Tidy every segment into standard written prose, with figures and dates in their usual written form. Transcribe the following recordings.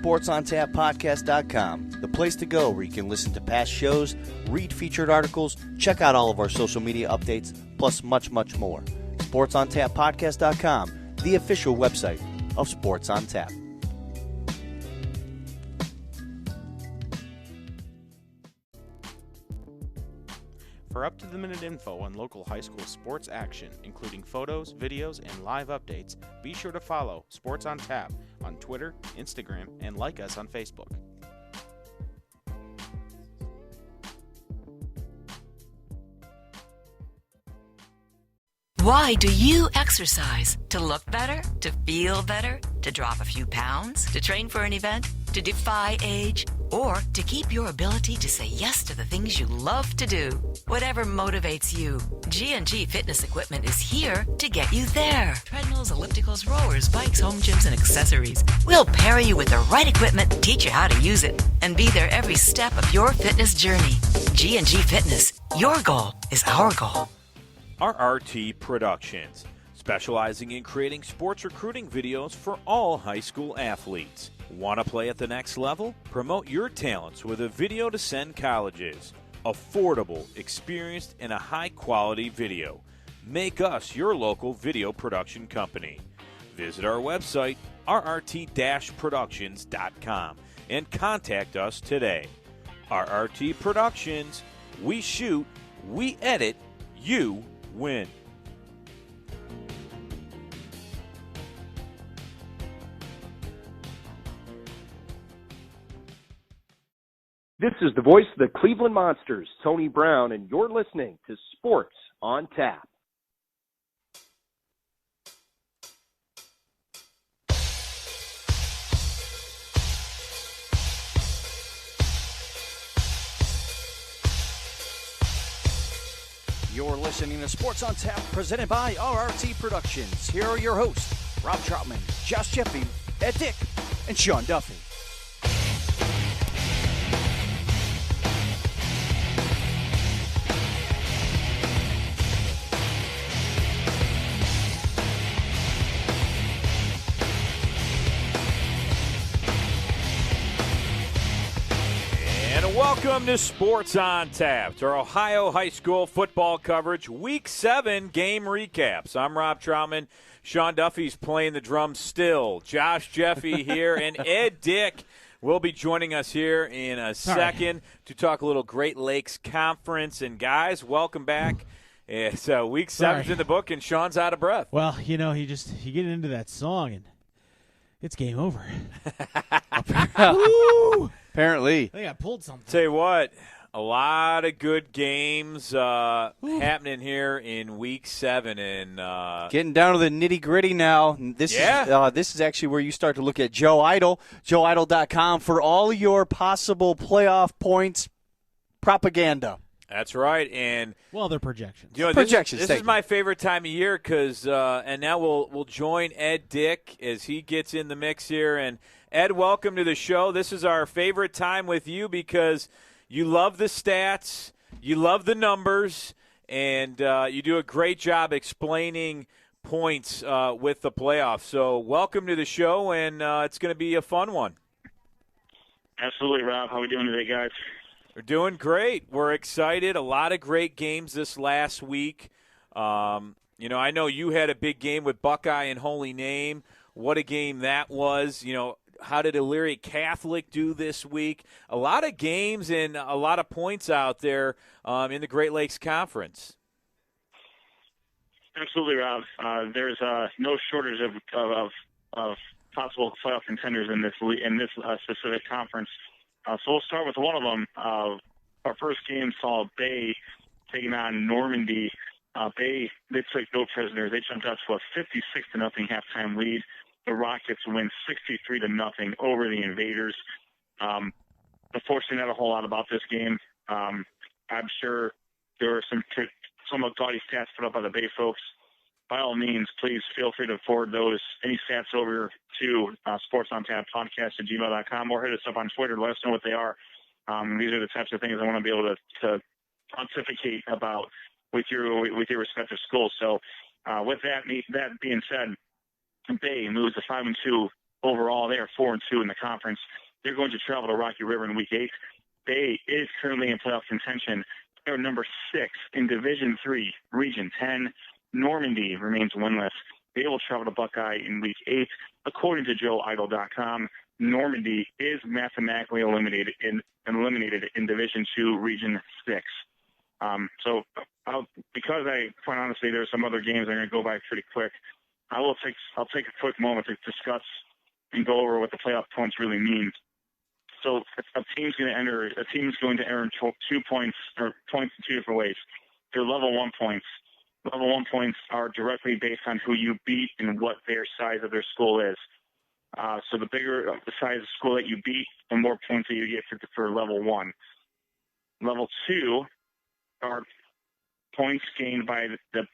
SportsOnTapPodcast.com, the place to go where you can listen to past shows, read featured articles, check out all of our social media updates, plus much, much more. SportsOnTapPodcast.com, the official website of Sports on Tap. For up-to-the-minute info on local high school sports action, including photos, videos, and live updates, be sure to follow Sports on Tap on Twitter, Instagram, and like us on Facebook. Why do you exercise? To look better? To feel better? To drop a few pounds? To train for an event? To defy age? Or to keep your ability to say yes to the things you love to do? Whatever motivates you, G&G Fitness Equipment is here to get you there. Treadmills, ellipticals, rowers, bikes, home gyms, and accessories. We'll pair you with the right equipment, teach you how to use it, and be there every step of your fitness journey. G&G Fitness. Your goal is our goal. RRT Productions, specializing in creating sports recruiting videos for all high school athletes. Want to play at the next level? Promote your talents with a video to send colleges. Affordable, experienced, and a high-quality video. Make us your local video production company. Visit our website, rrt-productions.com, and contact us today. RRT Productions, we shoot, we edit, you win. This is the voice of the Cleveland Monsters, Tony Brown, and you're listening to Sports on Tap. You're listening to Sports on Tap, presented by RRT Productions. Here are your hosts, Rob Troutman, Josh Jeffy, Ed Dick, and Sean Duffy. Welcome to Sports on Tap. It's our Ohio high school football coverage, Week 7 game recaps. I'm Rob Troutman. Sean Duffy's playing the drums still. Josh Jeffy here, and Ed Dick will be joining us here in a second to talk a little Great Lakes Conference. And, guys, welcome back. It's Week 7's in the book, and Sean's out of breath. Well, you know, you get into that song, and it's game over. Woo! Apparently. I think I pulled something. Tell you what, a lot of good games happening here in Week 7. And getting down to the nitty-gritty now. This is actually where you start to look at Joe Idle, joeidle.com, for all your possible playoff points propaganda. That's right. And well, they're projections. You know, this is my favorite time of year because and now we'll join Ed Dick as he gets in the mix here. And Ed, welcome to the show. This is our favorite time with you because you love the stats, you love the numbers, and you do a great job explaining points with the playoffs. So welcome to the show, and it's going to be a fun one. Absolutely, Rob. How are we doing today, guys? We're doing great. We're excited. A lot of great games this last week. You know, I know you had a big game with Buckeye and Holy Name. What a game that was. You know, how did Elyria Catholic do this week? A lot of games and a lot of points out there in the Great Lakes Conference. Absolutely, Rob. There's no shortage of possible playoff contenders in this specific conference. So we'll start with one of them. Our first game saw Bay taking on Normandy. Bay, they took no prisoners. They jumped out to a 56-0 halftime lead. The Rockets win 63-0 over the Invaders. Unfortunately, not a whole lot about this game. I'm sure there were some gaudy stats put up by the Bay folks. By all means, please feel free to forward any stats over to sportsontapodcast@gmail.com or hit us up on Twitter. Let us know what they are. These are the types of things I want to be able to pontificate about with your respective schools. So with that being said, Bay moves to 5-2 overall. They are 4-2 in the conference. They're going to travel to Rocky River in Week 8. Bay is currently in playoff contention. They're number 6 in Division 3, Region 10. Normandy remains winless. They will travel to Buckeye in Week 8. According to JoeIdle.com, Normandy is mathematically eliminated in Division 2, Region 6. Because quite honestly, there's some other games I'm going to go by pretty quick. I'll take a quick moment to discuss and go over what the playoff points really mean. So a team's going to earn 2 points or points in 2 different ways. They're level 1 points. Level 1 points are directly based on who you beat and what their size of their school is. So the bigger the size of the school that you beat, the more points that you get for level 1. Level 2 are points gained by the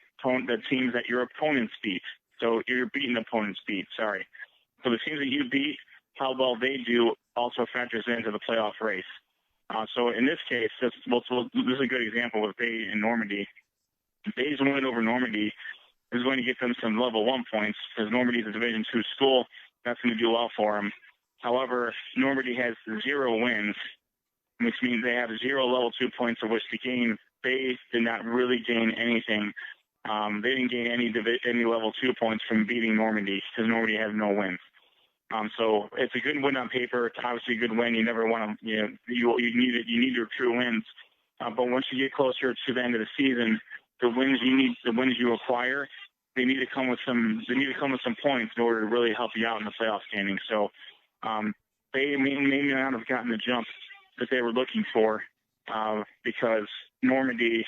teams that your opponents beat. So your beaten opponents beat, sorry. So the teams that you beat, how well they do also factors into the playoff race. So in this case, this is a good example with Bay and Normandy. Bay's win over Normandy is going to get them some level 1 points because Normandy is a Division 2 school. That's going to do well for them. However, Normandy has 0 wins, which means they have 0 level 2 points of which to gain. Bay did not really gain anything. They didn't gain any level 2 points from beating Normandy because Normandy has no wins. So it's a good win on paper. It's obviously a good win. You never want to, you need your true wins. But once you get closer to the end of the season, the wins you acquire, they need to come with some points in order to really help you out in the playoff standing. So they may not have gotten the jump that they were looking for because Normandy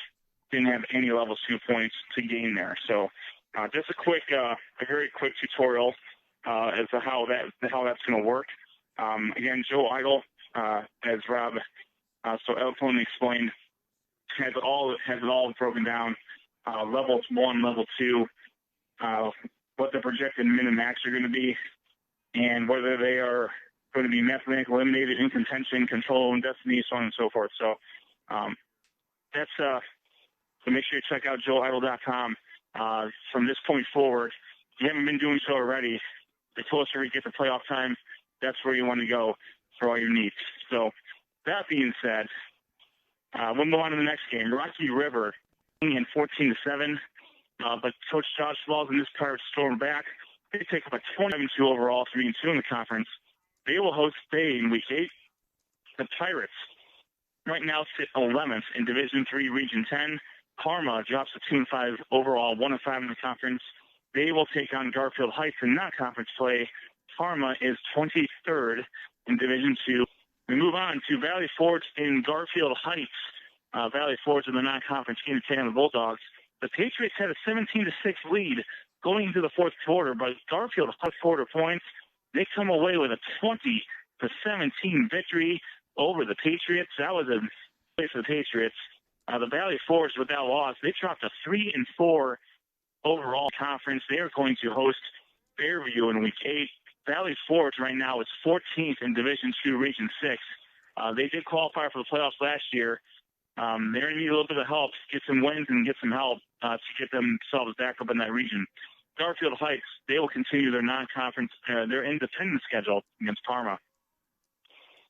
didn't have any level 2 points to gain there. So just a very quick tutorial as to how that's going to work. Again, Joe Idle, as Rob so eloquently explained, has it all broken down. Level 1, level 2, what the projected min and max are going to be, and whether they are going to be mathematically eliminated, in contention, control, and destiny, so on and so forth. So so make sure you check out JoeIdle.com. From this point forward, if you haven't been doing so already, the closer we get to playoff time, that's where you want to go for all your needs. So that being said, we'll move on to the next game. Rocky River in 14-7, but Coach Josh Falls and this Pirates storm back. They take up a 27-2 overall, 3-2 in the conference. They will host Bay in Week 8. The Pirates right now sit 11th in Division 3, Region 10. Parma drops to 2-5 overall, 1-5 in the conference. They will take on Garfield Heights in non-conference play. Parma is 23rd in Division 2. We move on to Valley Forge in Garfield Heights. Valley Forge in the non-conference game to take on the Bulldogs. The Patriots had a 17-6 lead going into the fourth quarter, but Garfield fourth quarter points. They come away with a 20-17 victory over the Patriots. That was a place for the Patriots. The Valley Forge, with that loss, they dropped to 3-4 overall conference. They are going to host Fairview in Week 8. Valley Forge right now is 14th in Division 2, Region 6. They did qualify for the playoffs last year. They're going to need a little bit of help, get some wins and get some help to get themselves back up in that region. Garfield Heights, they will continue their non-conference, their independent schedule against Parma.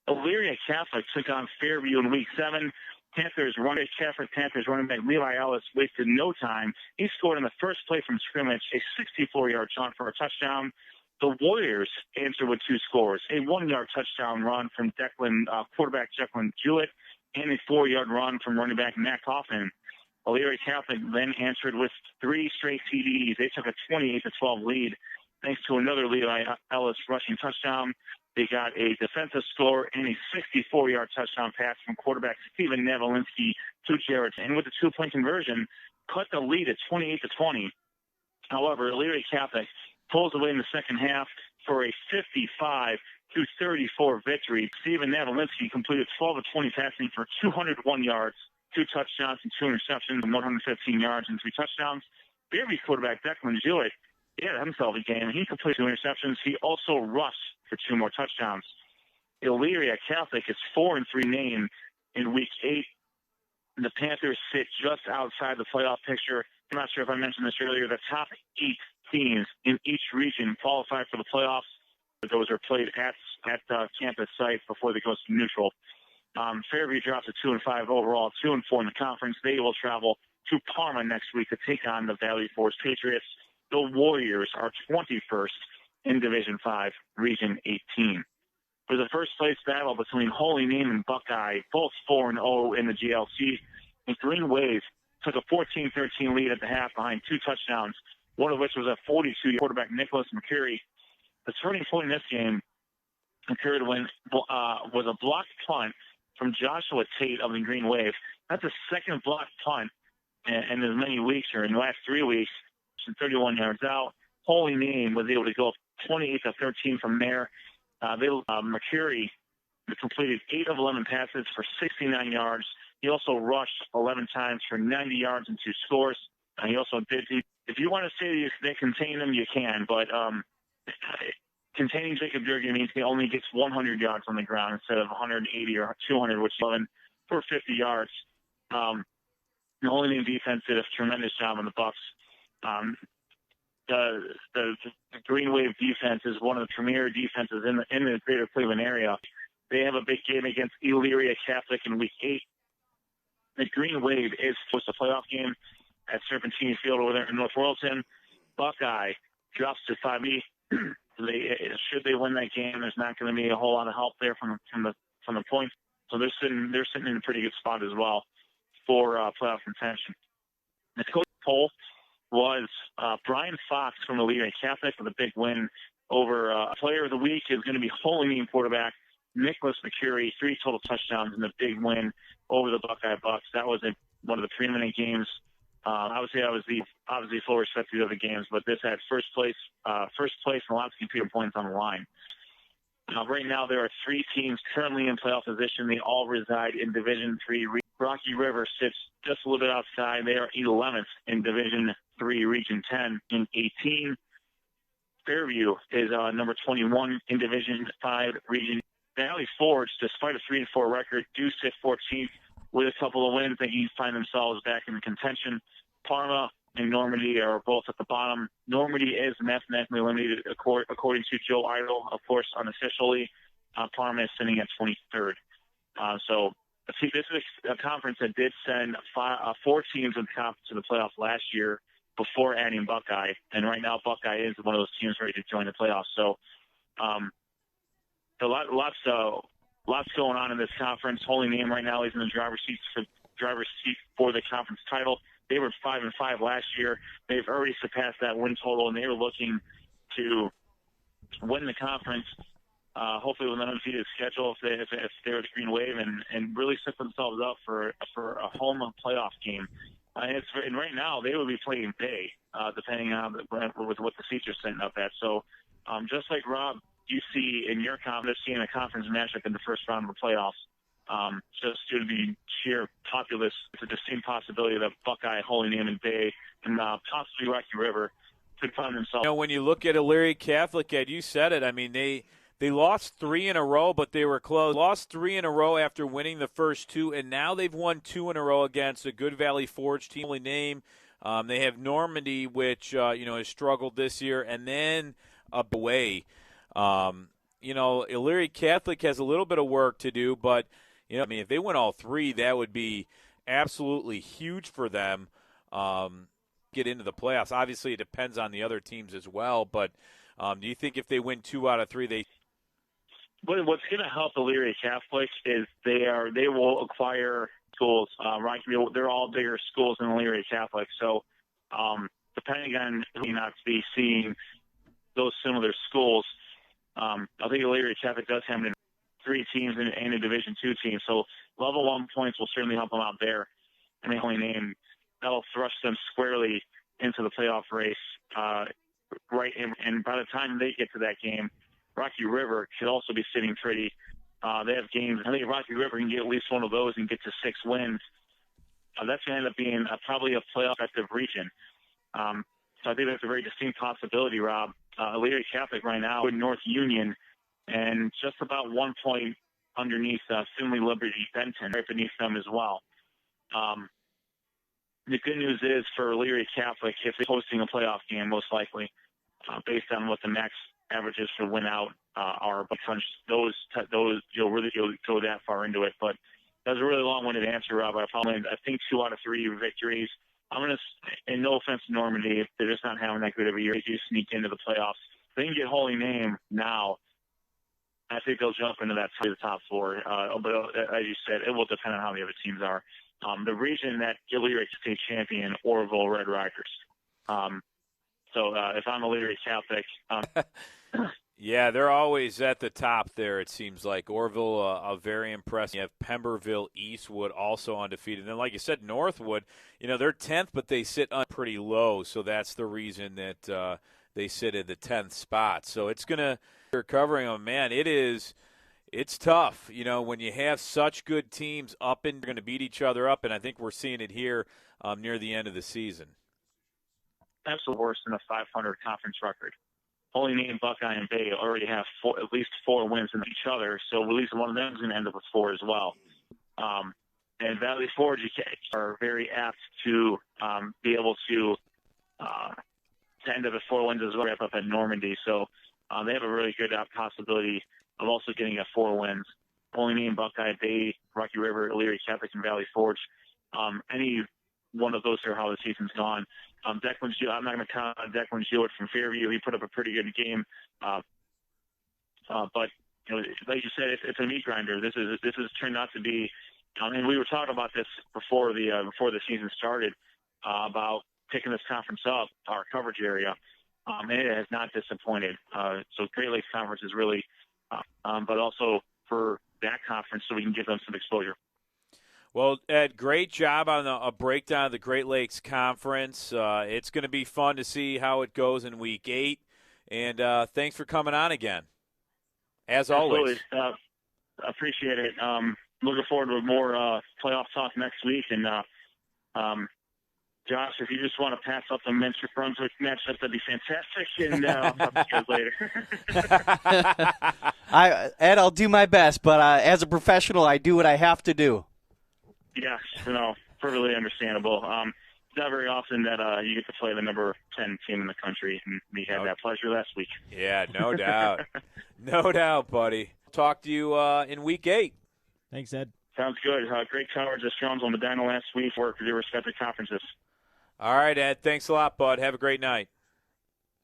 Elyria Catholic took on Fairview in Week 7. Catholic Panthers running back Levi Ellis wasted no time. He scored in the first play from scrimmage, a 64-yard jaunt for a touchdown. The Warriors answered with 2 scores, a 1-yard touchdown run from quarterback Declan Jewett, and a 4-yard run from running back Matt Coffin. Elyria Catholic then answered with 3 straight TDs. They took a 28-12 lead thanks to another Levi Ellis rushing touchdown. They got a defensive score and a 64-yard touchdown pass from quarterback Steven Navalinsky to Jarrett. And with the 2-point conversion, cut the lead at 28-20. However, Elyria Catholic pulls away in the second half for a 55-34 victory. Steven Navalinsky completed 12 of 20 passing for 201 yards, 2 touchdowns and 2 interceptions, and 115 yards and 3 touchdowns. Fairview quarterback Declan Jewett, he had himself a game. He completed 2 interceptions. He also rushed for 2 more touchdowns. Elyria Catholic is 4-3 name in Week 8. The Panthers sit just outside the playoff picture. I'm not sure if I mentioned this earlier. The top 8 teams in each region qualify for the playoffs. Those are played at campus sites before they go to neutral. Fairview drops to 2-5 overall, 2-4 in the conference. They will travel to Parma next week to take on the Valley Forge Patriots. The Warriors are 21st in Division 5, Region 18. For the first place battle between Holy Name and Buckeye, both 4-0 in the GLC, and Green Wave took a 14-13 lead at the half behind 2 touchdowns, one of which was a 42-year quarterback, Nicholas McCurry. The turning point in this game occurred when was a blocked punt from Joshua Tate of the Green Wave. That's the second blocked punt in as many weeks, or in the last 3 weeks, 31 yards out. Holy Name was able to go 28-13 from there. McCurry completed 8 of 11 passes for 69 yards. He also rushed 11 times for 90 yards and 2 scores. He also did. If you want to say they contain him, you can, but containing Jacob Durgan means he only gets 100 yards on the ground instead of 180 or 200, which is 11 for 50 yards. The Holy Name defense did a tremendous job on the Bucks. The Green Wave defense is one of the premier defenses in the greater Cleveland area. They have a big game against Elyria Catholic in Week 8. The Green Wave is supposed to playoff game at Serpentine Field over there in North Royalton. Buckeye drops to 5E. Should they win that game, there's not going to be a whole lot of help there from the points. So they're sitting in a pretty good spot as well for playoff contention. The coach poll was Brian Fox from Elyria Catholic with a big win over Player of the Week is going to be Holy Name quarterback Nicholas McCurry, 3 total touchdowns and a big win over the Buckeye Bucks. That was one of the preeminent games. I would say I was obviously full respect to the other games, but this had first place and lots of computer points on the line. Right now, there are 3 teams currently in playoff position. They all reside in Division 3. Rocky River sits just a little bit outside. They are 11th in Division 3, Region 10 in 18. Fairview is number 21 in Division 5, Region. Valley Forge, despite a 3-4 record, do sit 14th with a couple of wins. They find themselves back in contention. Parma and Normandy are both at the bottom. Normandy is mathematically eliminated according to Joe Idle, of course, unofficially. Parma is sitting at 23rd. So this is a conference that did send 4 teams to the playoffs last year before adding Buckeye. And right now, Buckeye is one of those teams ready to join the playoffs. So lots going on in this conference. Holy Name right now is in the driver's seat for the conference title. They were 5-5 last year. They've already surpassed that win total, and they are looking to win the conference. Hopefully, with an undefeated schedule, if they're the Green Wave, and really set themselves up for a home playoff game. And right now, they will be playing Bay, depending on with what the seats are setting up at. So, just like Rob, you see in your conference, seeing a conference matchup in the first round of the playoffs. Just due to the sheer populace, it's a distinct possibility that Buckeye, Holy Name, and Bay, and possibly Rocky River could find themselves. When you look at Elyria Catholic, Ed, you said it. I mean, they lost 3 in a row, but they were close. Lost 3 in a row after winning the first 2, and now they've won 2 in a row against a good Valley Forge team. Holy Name. They have Normandy, which has struggled this year, and then away. Elyria Catholic has a little bit of work to do, but if they win all 3, that would be absolutely huge for them. Get into the playoffs. Obviously, it depends on the other teams as well. But do you think if they win 2 out of 3, they? What's going to help Elyria Catholic is they will acquire schools. They're all bigger schools than Elyria Catholic. So depending on who you not be seeing those similar schools, I think Elyria Catholic does have 3 teams and a Division 2 team. So level 1 points will certainly help them out there. And the Holy Name, that'll thrust them squarely into the playoff race. And by the time they get to that game, Rocky River could also be sitting pretty. They have games. I think Rocky River can get at least one of those and get to 6 wins. That's going to end up being probably a playoff-effective region. So I think that's a very distinct possibility, Rob. Elyria Catholic right now in North Union, and just about 1 point underneath Finley Liberty Benton, right beneath them as well. The good news is for Elyria Catholic, if they're hosting a playoff game, most likely, based on what the max averages for win out are, but those really go that far into it. But that was a really long-winded answer, Rob. I think 2 out of 3 victories. I'm going to, and no offense to Normandy, they're just not having that good of a year. They do sneak into the playoffs. If they can get Holy Name now, I think they'll jump into the top 4. But as you said, it will depend on how the other teams are. The region that Elyria state champion, Orville Red Riders. So if I'm a Elyria Catholic, yeah, they're always at the top there, it seems like. Orville, very impressive. You have Pemberville, Eastwood, also undefeated. And like you said, Northwood, they're 10th, but they sit pretty low, so that's the reason that they sit in the 10th spot. So it's going to – you're covering them. Man, it's tough. When you have such good teams up and you're going to beat each other up, and I think we're seeing it here near the end of the season. Absolutely worse than a 500 conference record. Holy Name, Buckeye, and Bay already have at least 4 wins in each other, so at least one of them is going to end up with 4 as well. And Valley Forge are very apt to be able to end up with 4 wins as well, wrap up at Normandy. So they have a really good possibility of also getting 4 wins. Holy Name, Buckeye, Bay, Rocky River, Elyria Catholic, and Valley Forge. Any one of those are how the season's gone. Declan Jewett, I'm not going to count on Declan Jewett from Fairview. He put up a pretty good game. But like you said, it's a meat grinder. This has turned out to be, and we were talking about this before the season started about picking this conference up, our coverage area, and it has not disappointed. So Great Lakes Conference is really, but also for that conference, so we can give them some exposure. Well, Ed, great job on a breakdown of the Great Lakes Conference. It's going to be fun to see how it goes in Week 8. And thanks for coming on again, as always. Absolutely. Appreciate it. Looking forward to more playoff talk next week. And, Josh, if you just want to pass up the Minster-Brunswick matchup, that'd be fantastic. And I'll talk to you guys later. Ed, I'll do my best, but as a professional, I do what I have to do. Yes, perfectly understandable. It's not very often that you get to play the number 10 team in the country, and we had that pleasure last week. Yeah, no doubt. No doubt, buddy. Talk to you in Week 8. Thanks, Ed. Sounds good. Great coverage of Strong's on Medina last week for your respective conferences. All right, Ed. Thanks a lot, bud. Have a great night.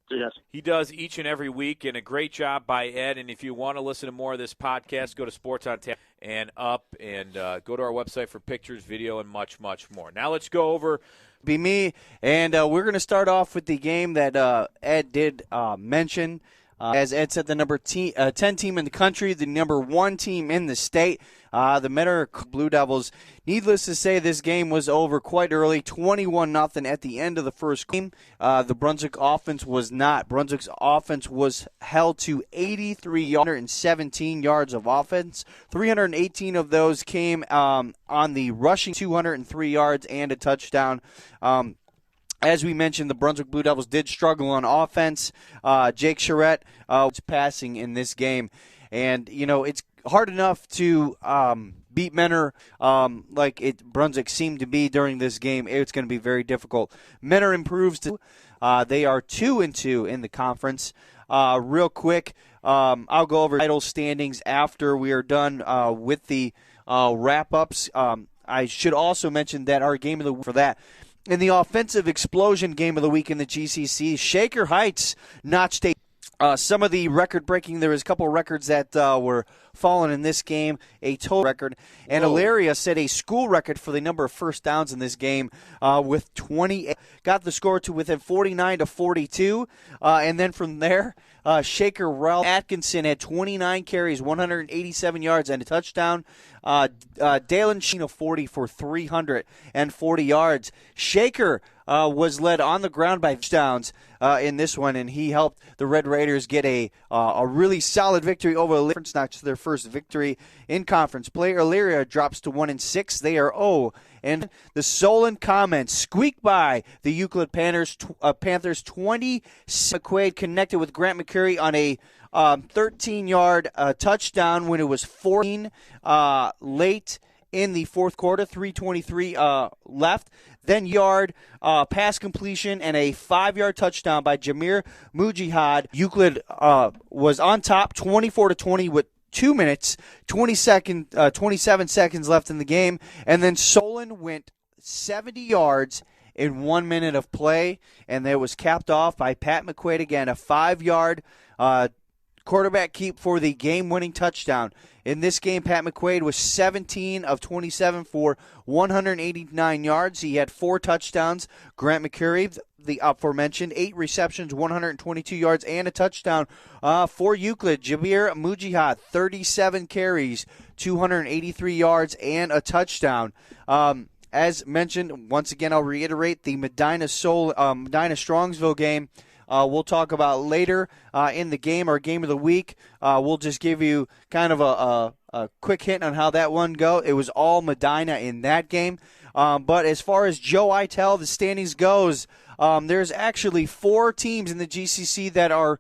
Yes. He does each and every week, and a great job by Ed. And if you want to listen to more of this podcast, go to Sports on Tap and up, and go to our website for pictures, video, and much, much more. Now let's go over. Be me, and we're going to start off with the game that Ed did mention. As Ed said, the number 10 team in the country, the number 1 team in the state, the Mentor Blue Devils. Needless to say, this game was over quite early, 21-0 at the end of the first game. The Brunswick offense was not. Brunswick's offense was held to 8,317 yards of offense. 318 of those came on the rushing, 203 yards and a touchdown. As we mentioned, the Brunswick Blue Devils did struggle on offense. Jake Charette was passing in this game. And, it's hard enough to beat Mentor like Brunswick seemed to be during this game. It's going to be very difficult. Mentor improves to they are 2-2 in the conference. Real quick, I'll go over title standings after we are done with the wrap-ups. I should also mention that our game of the week for that. In the offensive explosion game of the week in the GCC, Shaker Heights notched some of the record-breaking. There was a couple of records that were fallen in this game, a total record. And Elyria set a school record for the number of first downs in this game with 28. Got the score to within 49-42. And then from there, Shaker Ralph Atkinson had 29 carries, 187 yards, and a touchdown. Dalen Sheen of 40 for 340 yards. Shaker was led on the ground by touchdowns in this one, and he helped the Red Raiders get a really solid victory over Elyria. Notch their first victory in conference play. Elyria drops to 1-6. They are 0. And the Solon Comments squeak by the Euclid Panthers 20. McQuaid connected with Grant McCurry on a 13-yard touchdown when it was 14 late in the fourth quarter, 3:23 left. Then pass completion, and a 5-yard touchdown by Jameer Mujihad. Euclid was on top, 24-20 with 2 minutes, 27 seconds left in the game. And then Solon went 70 yards in 1 minute of play, and it was capped off by Pat McQuaid again, a 5-yard quarterback keep for the game-winning touchdown. In this game, Pat McQuaid was 17 of 27 for 189 yards. He had 4 touchdowns. Grant McCurry, the aforementioned, 8 receptions, 122 yards, and a touchdown. For Euclid, Jameer Mujihad, 37 carries, 283 yards, and a touchdown. As mentioned, once again, I'll reiterate, the Medina Strongsville game we'll talk about later in the game, our game of the week. We'll just give you kind of a quick hint on how that one go. It was all Medina in that game. But as far as Joe Itel, the standings goes, there's actually 4 teams in the GCC that are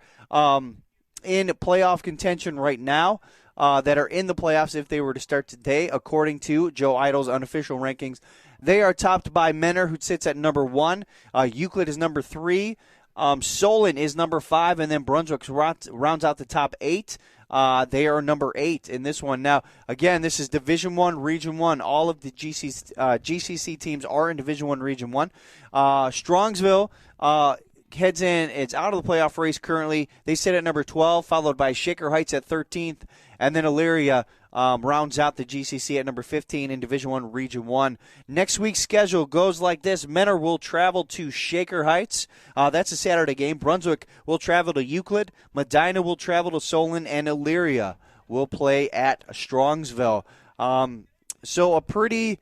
in playoff contention right now. That are in the playoffs if they were to start today, according to Joe Idle's unofficial rankings. They are topped by Menor, who sits at number 1. Euclid is number 3. Solon is number 5, and then Brunswick rounds out the top 8. They are number 8 in this one. Now, again, this is Division 1, Region 1. All of the GCC teams are in Division 1, Region 1. Strongsville heads in. It's out of the playoff race currently. They sit at number 12, followed by Shaker Heights at 13th, and then Elyria rounds out the GCC at number 15 in Division 1, Region 1. Next week's schedule goes like this. Menor will travel to Shaker Heights. That's a Saturday game. Brunswick will travel to Euclid. Medina will travel to Solon, and Elyria will play at Strongsville. So a pretty,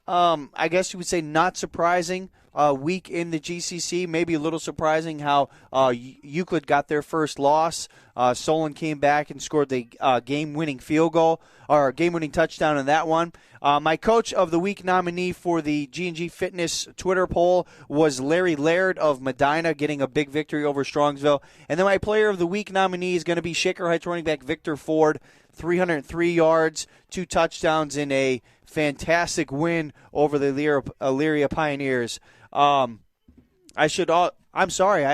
I guess you would say, not surprising week in the GCC. Maybe a little surprising how Euclid got their first loss. Solon came back and scored the game-winning field goal, or game-winning touchdown in that one. My Coach of the Week nominee for the G&G Fitness Twitter poll was Larry Laird of Medina, getting a big victory over Strongsville. And then my Player of the Week nominee is going to be Shaker Heights running back Victor Ford, 303 yards, 2 touchdowns in a fantastic win over the Elyria Pioneers. I'm sorry.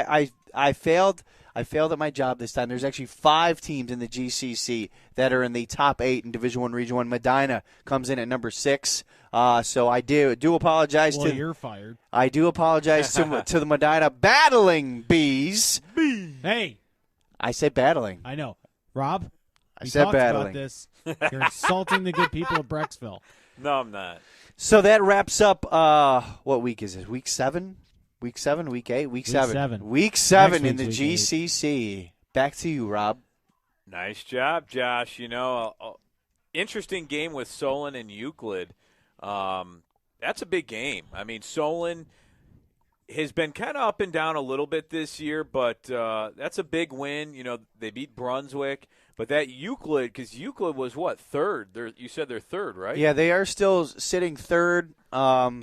I failed at my job this time. There's actually 5 teams in the GCC that are in the top 8 in Division 1, Region 1. Medina comes in at number 6. So I do apologize to. You're fired. I do apologize to the Medina Battling Bees. Hey, I said battling. I know, Rob. I said battling. About this. You're insulting the good people of Brecksville. No, I'm not. So that wraps up. What week is it? Week 7? Week 7? Week 8? Week 7. Week 7 in the GCC. Back to you, Rob. Nice job, Josh. You know, interesting game with Solon and Euclid. That's a big game. I mean, Solon has been kind of up and down a little bit this year, but that's a big win. You know, they beat Brunswick. But that Euclid, because Euclid was what, 3rd? You said they're 3rd, right? Yeah, they are still sitting 3rd.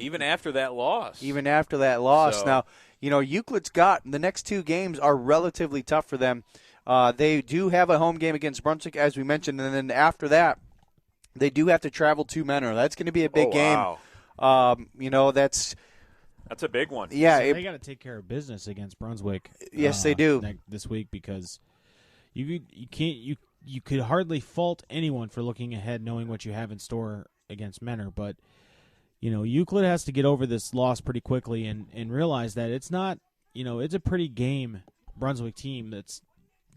Even after that loss. So. Now, you know, Euclid's got the next 2 games are relatively tough for them. They do have a home game against Brunswick, as we mentioned, and then after that, they do have to travel to Menor. That's going to be a big game. Wow. You know, that's a big one. Yeah, so they got to take care of business against Brunswick. Yes, they do this week, because you could hardly fault anyone for looking ahead, knowing what you have in store against Menor. But you know, Euclid has to get over this loss pretty quickly and realize that it's not, you know, it's a pretty game Brunswick team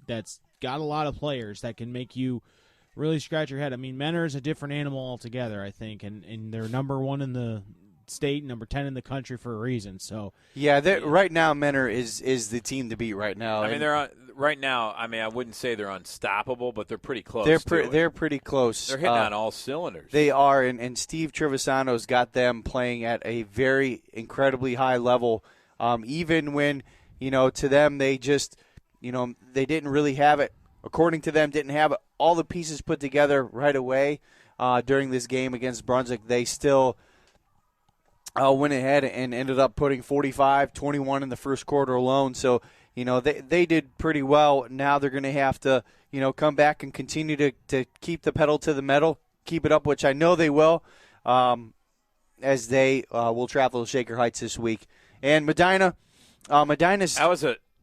that's got a lot of players that can make you really scratch your head. I mean, Menor is a different animal altogether, I think, and they're number 1 in the state, number 10 in the country for a reason. So yeah, right now Menor is the team to beat right now. I mean, they're right now. I mean, I wouldn't say they're unstoppable, but they're pretty close. They're pretty close. They're hitting on all cylinders. They are, and Steve Trevisano's got them playing at a very incredibly high level. Even when, you know, to them they just, you know, they didn't really have it. According to them, didn't have all the pieces put together right away during this game against Brunswick. They still went ahead and ended up putting 45-21 in the first quarter alone. So, you know, they did pretty well. Now they're going to have to, you know, come back and continue to keep the pedal to the metal, keep it up, which I know they will. as they will travel to Shaker Heights this week. And Medina, Medina's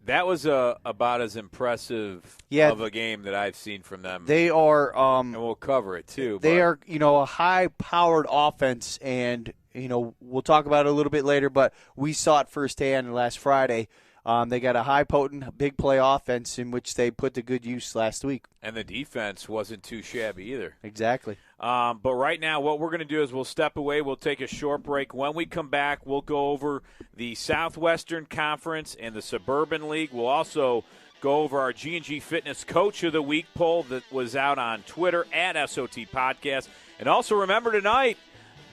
that was about as impressive of a game that I've seen from them. They are, and we'll cover it too. They are, a high-powered offense, and we'll talk about it a little bit later. But we saw it firsthand last Friday. They got a high, potent, big play offense in which they put to good use last week. And the defense wasn't too shabby either. Exactly. But right now what we're going to do is we'll step away. We'll take a short break. When we come back, we'll go over the Southwestern Conference and the Suburban League. We'll also go over our G&G Fitness Coach of the Week poll that was out on Twitter at SOT Podcast. And also remember tonight,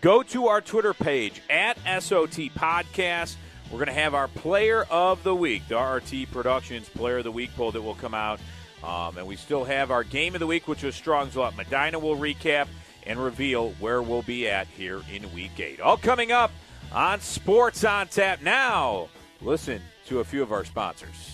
go to our Twitter page at SOT Podcast. We're going to have our Player of the Week, the RRT Productions Player of the Week poll that will come out. And we still have our Game of the Week, which was Strong's Lot. Medina will recap and reveal where we'll be at here in Week 8. All coming up on Sports on Tap. Now, listen to a few of our sponsors.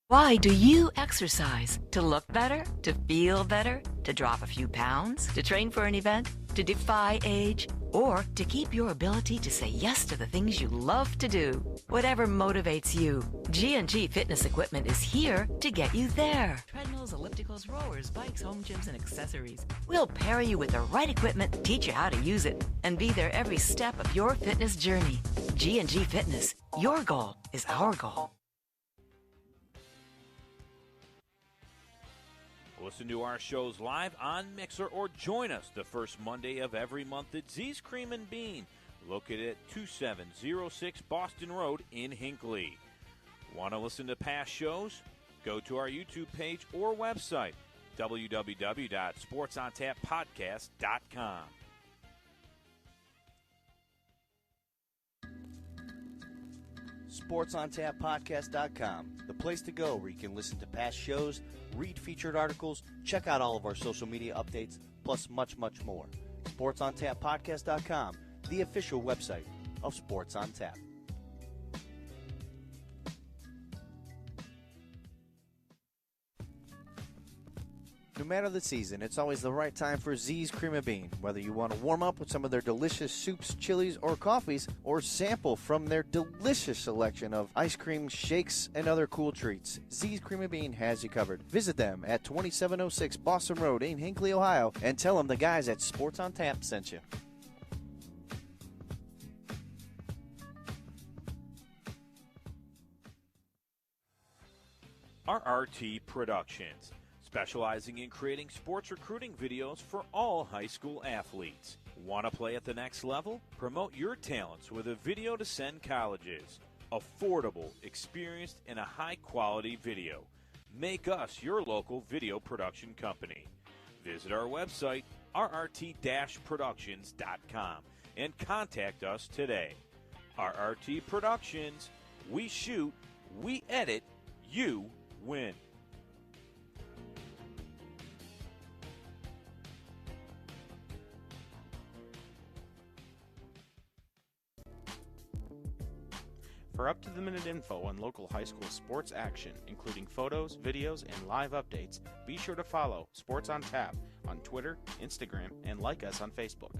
Why do you exercise? To look better? To feel better? To drop a few pounds? To train for an event? To defy age? Or to keep your ability to say yes to the things you love to do? Whatever motivates you, G&G Fitness Equipment is here to get you there. Treadmills, ellipticals, rowers, bikes, home gyms, and accessories. We'll pair you with the right equipment, teach you how to use it, and be there every step of your fitness journey. G&G Fitness. Your goal is our goal. Listen to our shows live on Mixer or join us the first Monday of every month at Z's Cream and Bean, located at 2706 Boston Road in Hinckley. Want to listen to past shows? Go to our YouTube page or website, www.sportsontappodcast.com. SportsOnTapPodcast.com, the place to go where you can listen to past shows, read featured articles, check out all of our social media updates, plus much, much more. SportsOnTapPodcast.com, the official website of Sports on Tap. No matter the season, it's always the right time for Z's Cream of Bean. Whether you want to warm up with some of their delicious soups, chilies, or coffees, or sample from their delicious selection of ice cream, shakes, and other cool treats, Z's Cream of Bean has you covered. Visit them at 2706 Boston Road in Hinckley, Ohio, and tell them the guys at Sports on Tap sent you. RRT Productions, specializing in creating sports recruiting videos for all high school athletes. Want to play at the next level? Promote your talents with a video to send colleges. Affordable, experienced, and a high-quality video. Make us your local video production company. Visit our website, rrt-productions.com, and contact us today. RRT Productions, we shoot, we edit, you win. For up-to-the-minute info on local high school sports action, including photos, videos, and live updates, be sure to follow Sports on Tap on Twitter, Instagram, and like us on Facebook.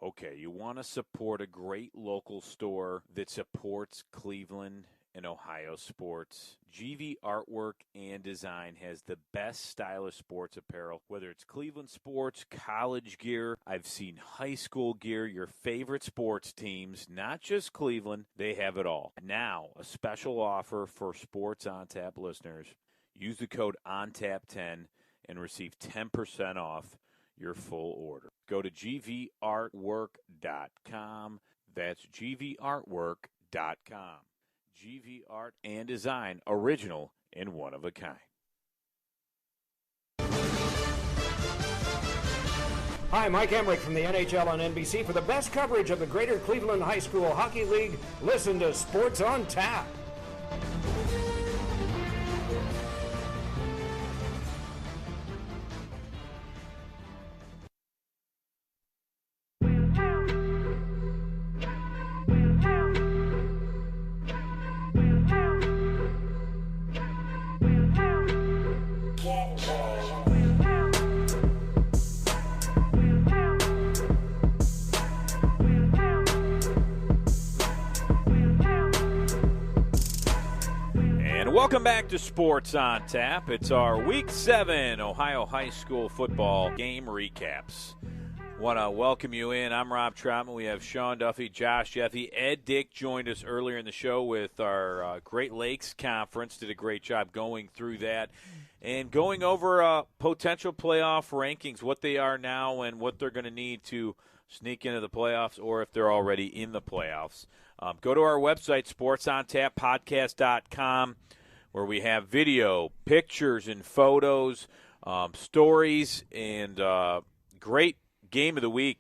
Okay, you want to support a great local store that supports Cleveland and Ohio sports. GV Artwork and Design has the best stylish sports apparel, whether it's Cleveland sports, college gear. I've seen high school gear, your favorite sports teams, not just Cleveland. They have it all. Now, a special offer for Sports on Tap listeners. Use the code ONTAP10 and receive 10% off your full order. Go to gvartwork.com. That's gvartwork.com. GV Art and Design, original and one of a kind. Hi, Mike Emmerich from the NHL on NBC. For the best coverage of the Greater Cleveland High School Hockey League, listen to Sports on Tap. And welcome back to Sports on Tap. It's our Week 7 Ohio High School football game recaps. Want to welcome you in. I'm Rob Troutman. We have Sean Duffy, Josh Jeffy. Ed Dick joined us earlier in the show with our Great Lakes Conference. Did a great job going through that and going over potential playoff rankings, what they are now and what they're going to need to sneak into the playoffs or if they're already in the playoffs. Go to our website, sportsontappodcast.com, where we have video, pictures, and photos, stories, and great Game of the Week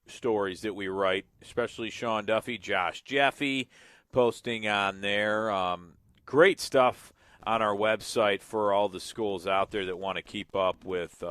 stories that we write, especially Sean Duffy, Josh Jeffy posting on there. Great stuff on our website for all the schools out there that want to keep up with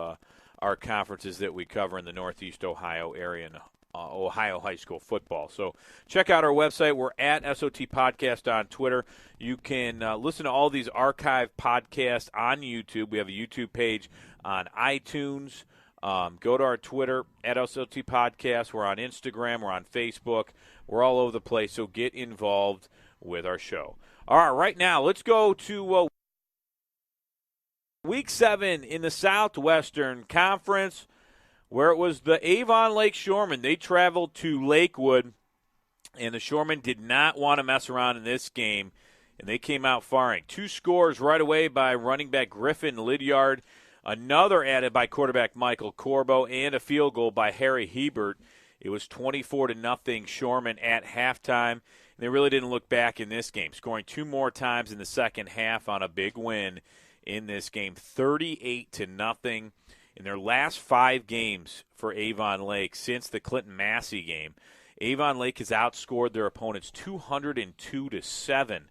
our conferences that we cover in the Northeast Ohio area and Ohio high school football. So check out our website. We're at SOT Podcast on Twitter. You can listen to all these archive podcasts on YouTube. We have a YouTube page on iTunes. Go to our Twitter, at SOT Podcast. We're on Instagram. We're on Facebook. We're all over the place, so get involved with our show. All right, right now, let's go to Week 7 in the Southwestern Conference, where it was the Avon Lake Shoremen. They traveled to Lakewood, and the Shoremen did not want to mess around in this game, and they came out firing. 2 scores right away by running back Griffin Lydiard, another added by quarterback Michael Corbo, and a field goal by Harry Hebert. It was 24-0 Shoremen at halftime, and they really didn't look back in this game, scoring 2 more times in the second half on a big win in this game, 38-0. In their last 5 games for Avon Lake since the Clinton Massey game, Avon Lake has outscored their opponents 202-7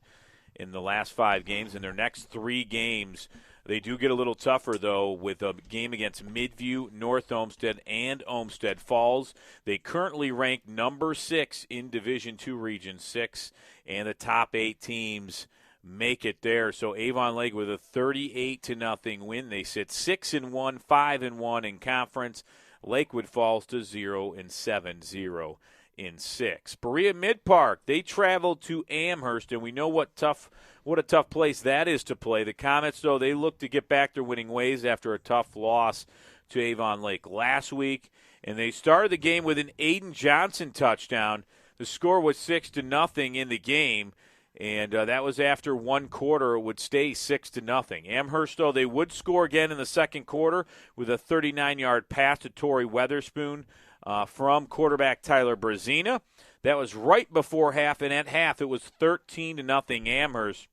in the last 5 games. In their next 3 games, they do get a little tougher, though, with a game against Midview, North Olmsted, and Olmsted Falls. They currently rank number 6 in Division II Region 6, and the top 8 teams make it there. So Avon Lake with a 38-0 win. They sit 6-1, 5-1 in conference. Lakewood falls to 0-7, 0-6. Berea Mid Park, they traveled to Amherst, and we know what a tough place that is to play. The Comets, though, they look to get back their winning ways after a tough loss to Avon Lake last week, and they started the game with an Aiden Johnson touchdown. The score was 6-0 in the game. And that was after 1 quarter. It would stay 6-0. Amherst, though, they would score again in the second quarter with a 39-yard pass to Torrey Weatherspoon from quarterback Tyler Brazina. That was right before half, and at half it was 13-0 Amherst.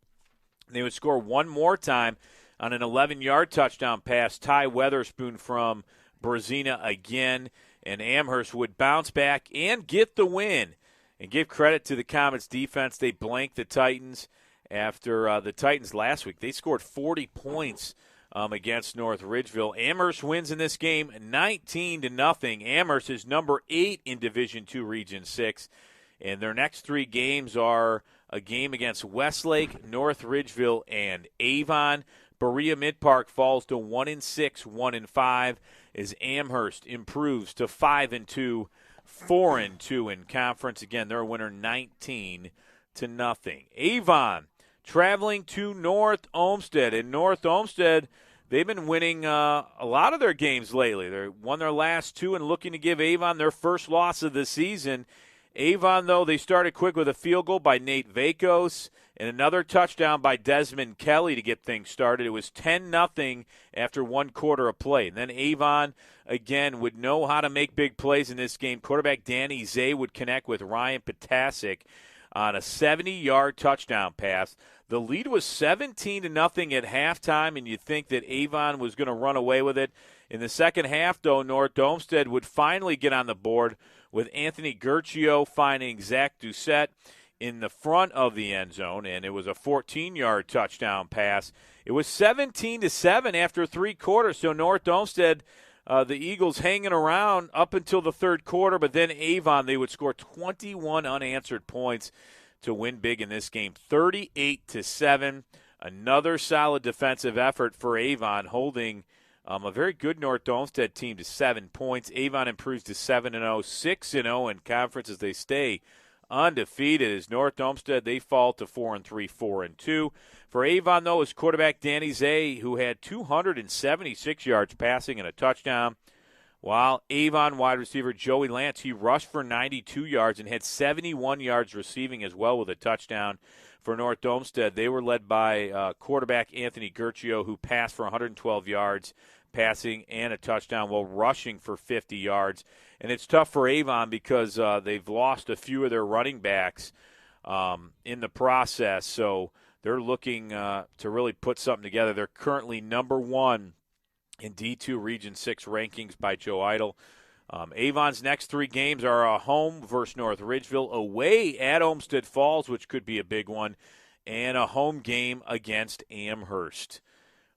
They would score one more time on an 11-yard touchdown pass, Ty Weatherspoon from Brazina again, and Amherst would bounce back and get the win. And give credit to the Comets' defense. They blanked the Titans after the Titans last week. They scored 40 points against North Ridgeville. Amherst wins in this game 19-0. Amherst is number 8 in Division II Region 6. And their next 3 games are a game against Westlake, North Ridgeville, and Avon. Berea Mid Park falls to 1-6, 1-5 as Amherst improves to 5-2. 4-2 in conference. Again, they're a winner 19-0. Avon traveling to North Olmsted. And North Olmsted, they've been winning a lot of their games lately. They won their last 2 and looking to give Avon their first loss of the season. Avon, though, they started quick with a field goal by Nate Vakos and another touchdown by Desmond Kelly to get things started. It was 10-0 after 1 quarter of play. And then Avon, again, would know how to make big plays in this game. Quarterback Danny Zay would connect with Ryan Potasic on a 70-yard touchdown pass. The lead was 17-0 at halftime, and you'd think that Avon was going to run away with it. In the second half, though, North Olmsted would finally get on the board with Anthony Gercio finding Zach Doucette in the front of the end zone, and it was a 14-yard touchdown pass. It was 17-7 after 3 quarters, so North Olmsted, the Eagles hanging around up until the third quarter, but then Avon, they would score 21 unanswered points to win big in this game, 38-7. Another solid defensive effort for Avon, holding a very good North Olmsted team to 7 points. Avon improves to 7-0, 6-0 in conference as they stay undefeated. As North Olmsted, they fall to 4-3, 4-2. For Avon, though, is quarterback Danny Zay, who had 276 yards passing and a touchdown, while Avon wide receiver Joey Lance, he rushed for 92 yards and had 71 yards receiving as well with a touchdown. For North Olmsted, they were led by quarterback Anthony Gurchio, who passed for 112 yards passing and a touchdown while rushing for 50 yards. And it's tough for Avon because they've lost a few of their running backs in the process, so they're looking to really put something together. They're currently number 1 in D2 Region 6 rankings by Joe Idle. Avon's next 3 games are a home versus North Ridgeville, away at Olmsted Falls, which could be a big one, and a home game against Amherst.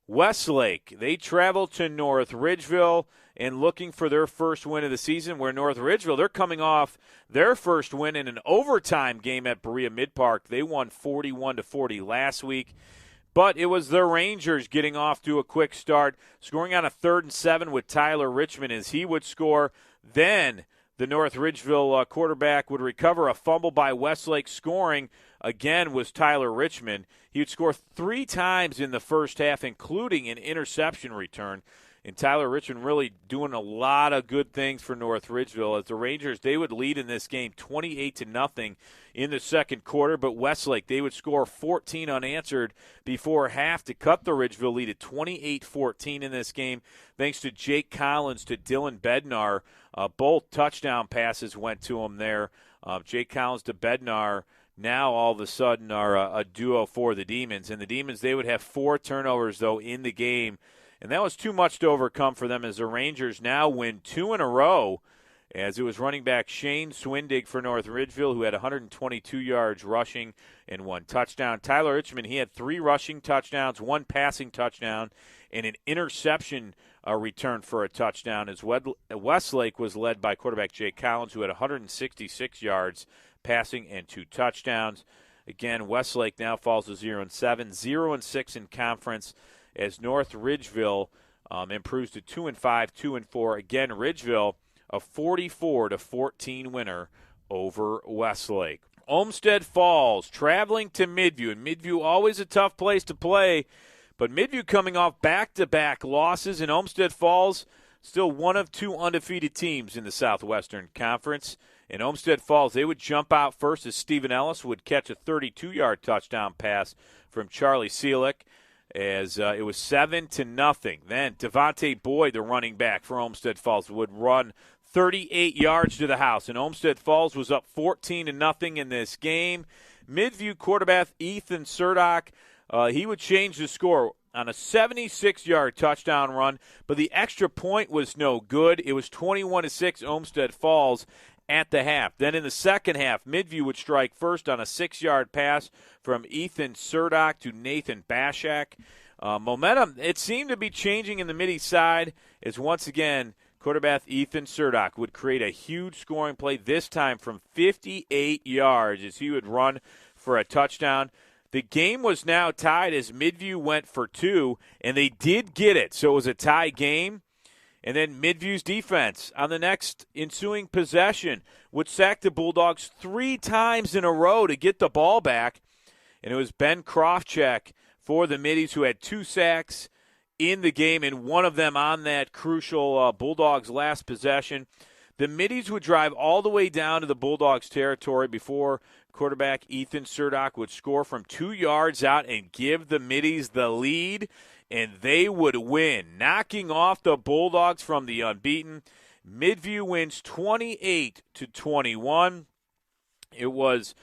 Westlake, they travel to North Ridgeville and looking for their first win of the season, where North Ridgeville, they're coming off their first win in an overtime game at Berea Mid-Park. They won 41-40 last week. But it was the Rangers getting off to a quick start, scoring on a 3rd and 7 with Tyler Richmond as he would score. Then the North Ridgeville quarterback would recover a fumble by Westlake. Scoring again was Tyler Richmond. He would score 3 times in the first half, including an interception return. And Tyler Richmond really doing a lot of good things for North Ridgeville. As the Rangers, they would lead in this game 28-0 in the second quarter, but Westlake, they would score 14 unanswered before half to cut the Ridgeville lead at 28-14 in this game, thanks to Jake Collins to Dylan Bednar. Both touchdown passes went to him there. Jake Collins to Bednar now all of a sudden are a duo for the Demons. And the Demons, they would have 4 turnovers, though, in the game. And that was too much to overcome for them as the Rangers now win 2 in a row, as it was running back Shane Swindig for North Ridgeville, who had 122 yards rushing and 1 touchdown. Tyler Richmond, he had 3 rushing touchdowns, 1 passing touchdown, and an interception return for a touchdown, as Westlake was led by quarterback Jake Collins, who had 166 yards passing and 2 touchdowns. Again, Westlake now falls to 0-7, 0-6 in conference, as North Ridgeville improves to 2-5, 2-4. Again, Ridgeville, a 44-14 winner over Westlake. Olmsted Falls traveling to Midview, and Midview always a tough place to play, but Midview coming off back-to-back losses, and Olmsted Falls still one of 2 undefeated teams in the Southwestern Conference. In Olmsted Falls, they would jump out first as Stephen Ellis would catch a 32-yard touchdown pass from Charlie Seelick, as it was 7-0. Then Devontae Boyd, the running back for Olmsted Falls, would run 38 yards to the house, and Olmsted Falls was up 14-0 in this game. Midview quarterback Ethan Surdock, he would change the score on a 76-yard touchdown run, but the extra point was no good. It was 21-6 Olmsted Falls at the half. Then in the second half, Midview would strike first on a 6-yard pass from Ethan Surdock to Nathan Bashak. Momentum, it seemed to be changing in the Mid-East side, as once again, quarterback Ethan Surdock would create a huge scoring play, this time from 58 yards, as he would run for a touchdown. The game was now tied as Midview went for 2, and they did get it, so it was a tie game. And then Midview's defense on the next ensuing possession would sack the Bulldogs 3 times in a row to get the ball back. And it was Ben Krofchek for the Middies who had 2 sacks in the game, and one of them on that crucial Bulldogs last possession. The Middies would drive all the way down to the Bulldogs territory before quarterback Ethan Surdock would score from 2 yards out and give the Middies the lead, and they would win, knocking off the Bulldogs from the unbeaten. Midview wins 28-21. It was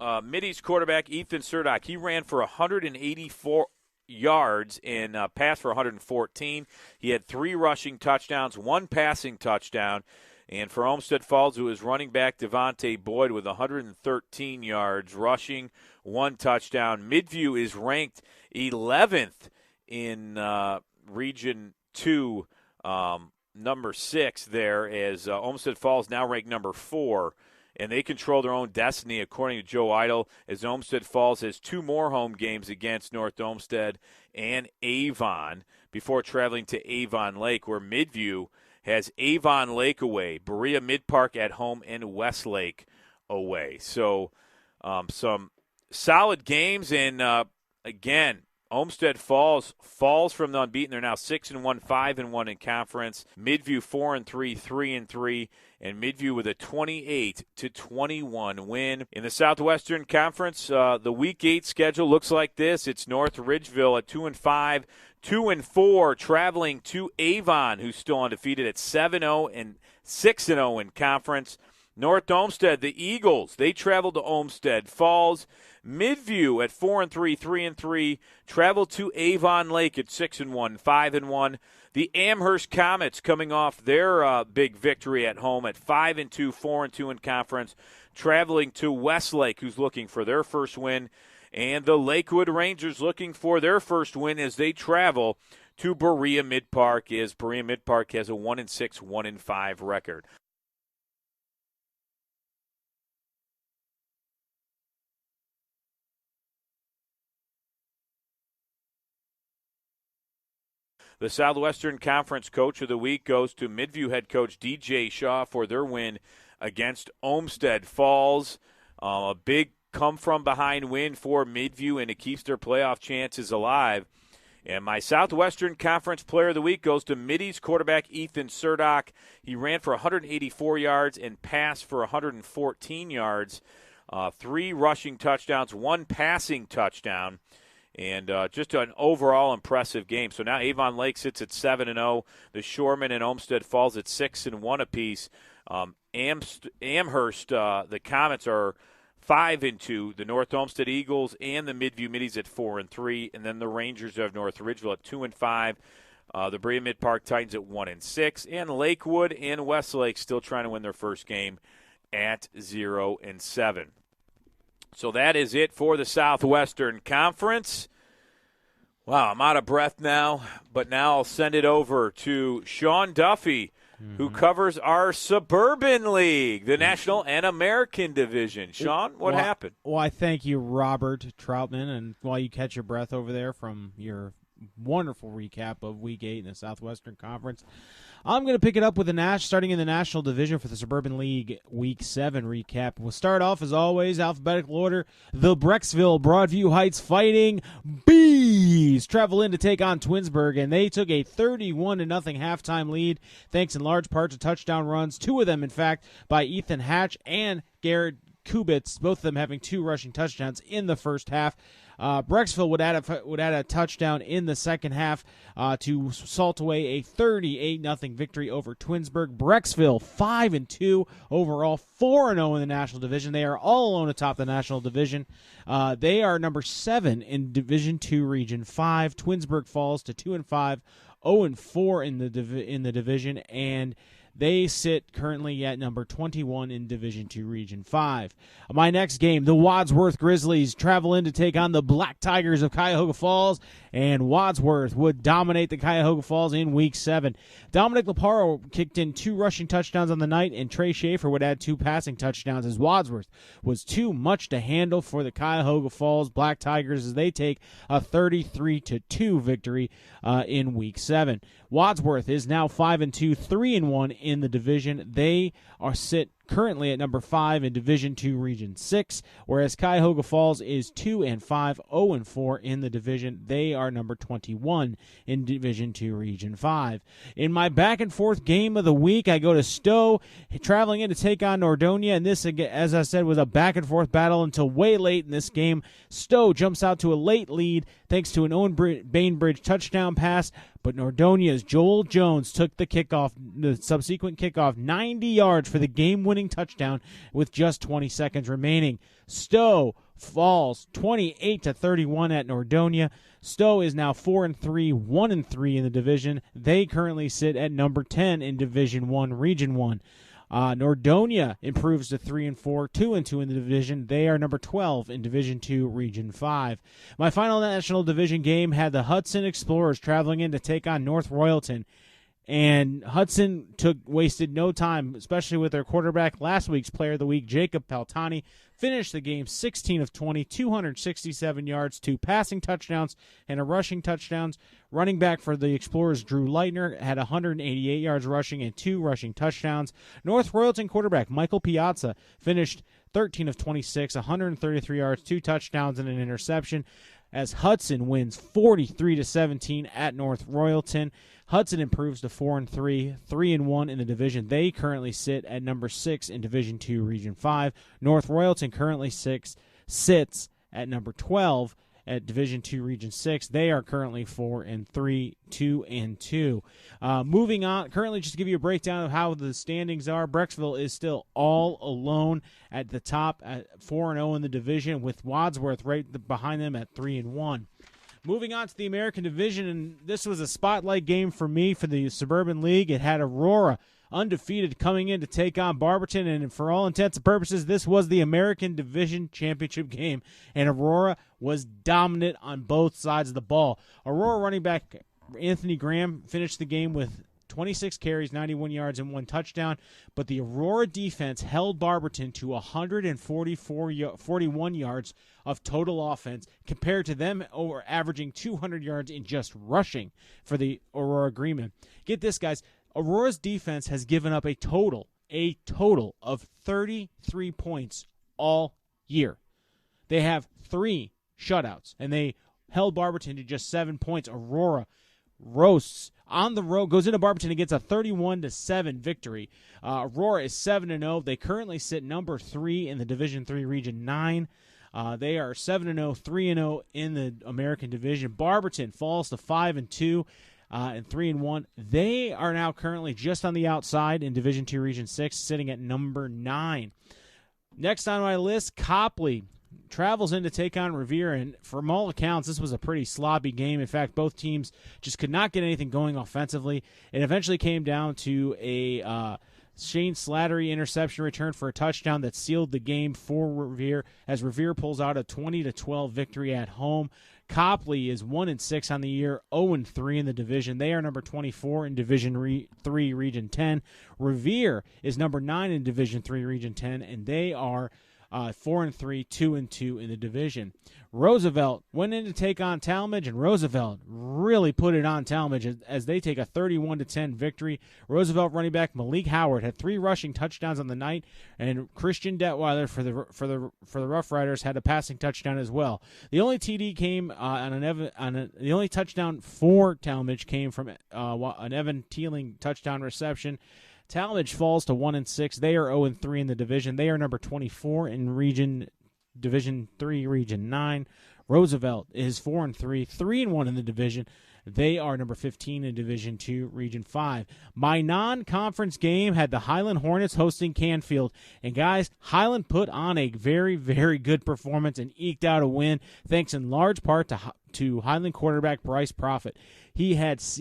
Middies quarterback Ethan Surdock. He ran for 184 yards and passed for 114. He had 3 rushing touchdowns, 1 passing touchdown. And for Olmsted Falls, it was running back Devontae Boyd with 113 yards, rushing, 1 touchdown. Midview is ranked 11th in Region 2, number 6 there, as Olmsted Falls now ranked number 4. And they control their own destiny, according to Joe Idle, as Olmsted Falls has 2 more home games against North Olmsted and Avon before traveling to Avon Lake, where Midview has Avon Lake away, Berea Mid-Park at home, and Westlake away. So some solid games, and again, Olmsted falls from the unbeaten. They're now 6-1, 5-1 in conference. Midview 4-3, 3-3, and Midview with a 28-21 win in the Southwestern Conference. The Week 8 schedule looks like this. It's North Ridgeville at 2-5, 2-4, traveling to Avon, who's still undefeated at 7-0 and 6-0 in conference. North Olmsted, the Eagles, they travel to Olmsted Falls. Midview at 4-3, 3-3, travel to Avon Lake at 6-1, 5-1. The Amherst Comets coming off their big victory at home at 5-2, 4-2 in conference, traveling to Westlake, who's looking for their first win, and the Lakewood Rangers looking for their first win as they travel to Berea Mid-Park, as Berea Mid-Park has a 1-6, 1-5 record. The Southwestern Conference Coach of the Week goes to Midview head coach DJ Shaw for their win against Olmsted Falls. A big come-from-behind win for Midview, and it keeps their playoff chances alive. And my Southwestern Conference Player of the Week goes to Middy's quarterback Ethan Surdock. He ran for 184 yards and passed for 114 yards. 3 rushing touchdowns, 1 passing touchdown. And just an overall impressive game. So now Avon Lake sits at 7-0. The Shoreman and Olmsted Falls at 6-1 apiece. Amherst, the Comets are 5-2. The North Olmsted Eagles and the Midview Middies at 4-3, and then the Rangers of North Ridgeville at 2-5. The Berea Mid-Park Titans at 1-6, and Lakewood and Westlake still trying to win their first game at 0-7. So that is it for the Southwestern Conference. Wow, I'm out of breath now, but now I'll send it over to Sean Duffy, who covers our Suburban League, the National and American Division. Sean, what happened? Well, I thank you, Robert Troutman, and while you catch your breath over there from your wonderful recap of Week 8 in the Southwestern Conference, I'm going to pick it up with starting in the National Division for the Suburban League Week 7 recap. We'll start off, as always, alphabetical order. The Brecksville Broadview Heights Fighting Bees travel in to take on Twinsburg, and they took a 31-0 halftime lead, thanks in large part to touchdown runs, 2 of them, in fact, by Ethan Hatch and Garrett Kubitz, both of them having 2 rushing touchdowns in the first half. Brecksville would add a touchdown in the second half to salt away a 38-0 victory over Twinsburg. Brecksville 5-2 overall, 4-0 in the National Division. They are all alone atop the National Division. They are number 7 in Division 2 Region 5. Twinsburg falls to 2-5, 0-4 in the division, and they sit currently at number 21 in Division II Region 5. My next game, the Wadsworth Grizzlies travel in to take on the Black Tigers of Cuyahoga Falls, and Wadsworth would dominate the Cuyahoga Falls in Week 7. Dominic Laparo kicked in 2 rushing touchdowns on the night, and Trey Schaefer would add 2 passing touchdowns, as Wadsworth was too much to handle for the Cuyahoga Falls Black Tigers as they take a 33-2 victory in Week 7. Wadsworth is now 5-2, 3-1 in the division. They sit currently at number 5 in Division II Region 6, whereas Cuyahoga Falls is 2-5, 0-4 in the division. They are number 21 in Division II Region 5. In my back and forth game of the week, I go to Stowe, traveling in to take on Nordonia, and this, as I said, was a back and forth battle until way late in this game. Stowe jumps out to a late lead thanks to an Owen Bainbridge touchdown pass, but Nordonia's Joel Jones took the subsequent kickoff 90 yards for the game-winning touchdown with just 20 seconds remaining. Stowe falls 28-31 at Nordonia. Stowe is now 4-3, 1-3 in the division. They currently sit at number 10 in Division 1, Region 1. Nordonia improves to 3-4, 2-2 in the division. They are number 12 in Division 2, Region 5. My final National Division game had the Hudson Explorers traveling in to take on North Royalton. And Hudson wasted no time, especially with their quarterback. Last week's Player of the Week, Jacob Peltani, finished the game 16 of 20, 267 yards, 2 passing touchdowns, and a rushing touchdowns. Running back for the Explorers, Drew Leitner, had 188 yards rushing and 2 rushing touchdowns. North Royalton quarterback Michael Piazza finished 13 of 26, 133 yards, 2 touchdowns, and an interception, as Hudson wins 43-17 at North Royalton. Hudson improves to 4-3, 3-1 in the division. They currently sit at number 6 in Division II, Region 5. North Royalton currently sits at number 12 at Division II, Region 6. They are currently 4-3, 2-2. Moving on, currently just to give you a breakdown of how the standings are, Brecksville is still all alone at the top at 4-0 in the division, with Wadsworth right behind them at 3-1. Moving on to the American Division, and this was a spotlight game for me for the Suburban League. It had Aurora undefeated coming in to take on Barberton, and for all intents and purposes, this was the American Division Championship game, and Aurora was dominant on both sides of the ball. Aurora running back Anthony Graham finished the game with 26 carries, 91 yards, and 1 touchdown, but the Aurora defense held Barberton to 141 yards of total offense, compared to them averaging 200 yards in just rushing for the Aurora Greenmen. Get this, guys. Aurora's defense has given up a total of 33 points all year. They have 3 shutouts, and they held Barberton to just 7 points. Aurora roasts on the road, goes into Barberton and gets a 31-7 victory. Aurora is 7-0. They currently sit number 3 in the Division III, Region 9. They are 7-0, 3-0 in the American Division. Barberton falls to 5-2 and 3-1. They are now currently just on the outside in Division II, Region 6, sitting at number 9. Next on my list, Copley travels in to take on Revere, and from all accounts, this was a pretty sloppy game. In fact, both teams just could not get anything going offensively. It eventually came down to a Shane Slattery interception return for a touchdown that sealed the game for Revere, as Revere pulls out a 20-12 victory at home. Copley is 1-6 on the year, 0-3 in the division. They are number 24 in Division 3, Region 10. Revere is number 9 in Division 3, Region 10, and they are 4-3, 2-2 in the division. Roosevelt went in to take on Talmadge, and Roosevelt really put it on Talmadge as they take a 31-10 victory. Roosevelt running back Malik Howard had 3 rushing touchdowns on the night, and Christian Detweiler for the Rough Riders had a passing touchdown as well. The only TD came the only touchdown for Talmadge came from an Evan Teeling touchdown reception. Talmadge falls to 1-6. They are 0-3 in the division. They are number 24 in Division 3, Region 9. Roosevelt is 4-3, 3-1 in the division. They are number 15 in Division 2, Region 5. My non-conference game had the Highland Hornets hosting Canfield. And guys, Highland put on a very, very good performance and eked out a win, thanks in large part to Highland quarterback Bryce Profit. He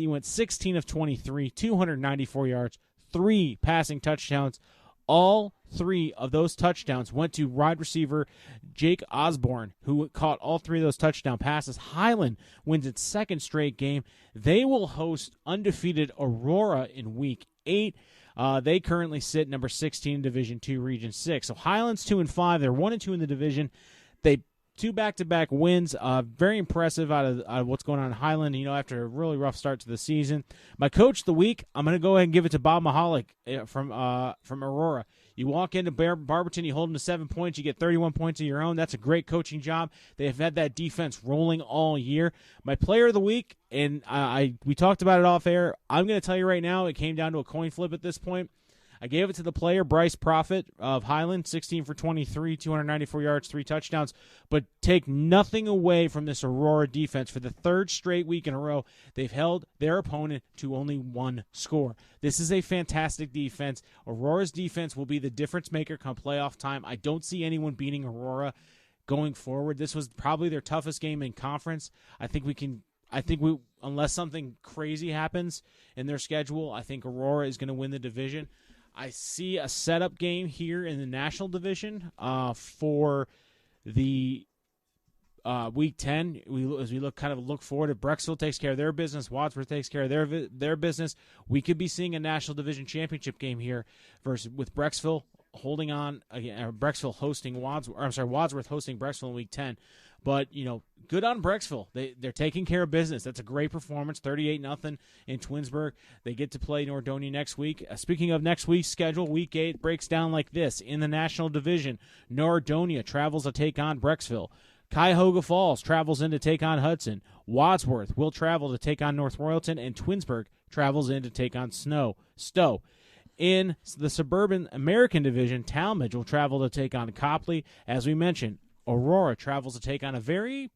went 16 of 23, 294 yards, 3 passing touchdowns. All 3 of those touchdowns went to wide receiver Jake Osborne, who caught all 3 of those touchdown passes. Highland wins its 2nd straight game. They will host undefeated Aurora in Week 8. They currently sit number 16 in Division 2, Region 6. So Highland's 2-5. They're 1-2 in the division. They 2 back-to-back wins. Very impressive out of what's going on in Highland, after a really rough start to the season. My coach of the week, I'm going to go ahead and give it to Bob Mahalik from Aurora. You walk into Barberton, you hold them to 7 points, you get 31 points of your own. That's a great coaching job. They've had that defense rolling all year. My player of the week, and we talked about it off air, I'm going to tell you right now, it came down to a coin flip at this point. I gave it to the player, Bryce Profit of Highland, 16 for 23, 294 yards, 3 touchdowns. But take nothing away from this Aurora defense. For the 3rd straight week in a row, they've held their opponent to only 1 score. This is a fantastic defense. Aurora's defense will be the difference maker come playoff time. I don't see anyone beating Aurora going forward. This was probably their toughest game in conference. I think unless something crazy happens in their schedule, I think Aurora is going to win the division. I see a setup game here in the National Division for the Week 10, as we look forward, if Brecksville takes care of their business, Wadsworth takes care of their business, we could be seeing a national division championship game here with Brecksville holding on again, Brecksville hosting Wadsworth hosting Brecksville in Week 10. But good on Brecksville. They're taking care of business. That's a great performance, 38-0 in Twinsburg. They get to play Nordonia next week. Speaking of next week's schedule, Week 8 breaks down like this: in the National Division, Nordonia travels to take on Brecksville. Cuyahoga Falls travels in to take on Hudson. Wadsworth will travel to take on North Royalton, and Twinsburg travels in to take on Stowe. In the Suburban American Division, Talmadge will travel to take on Copley. As we mentioned, Aurora travels to take on a very,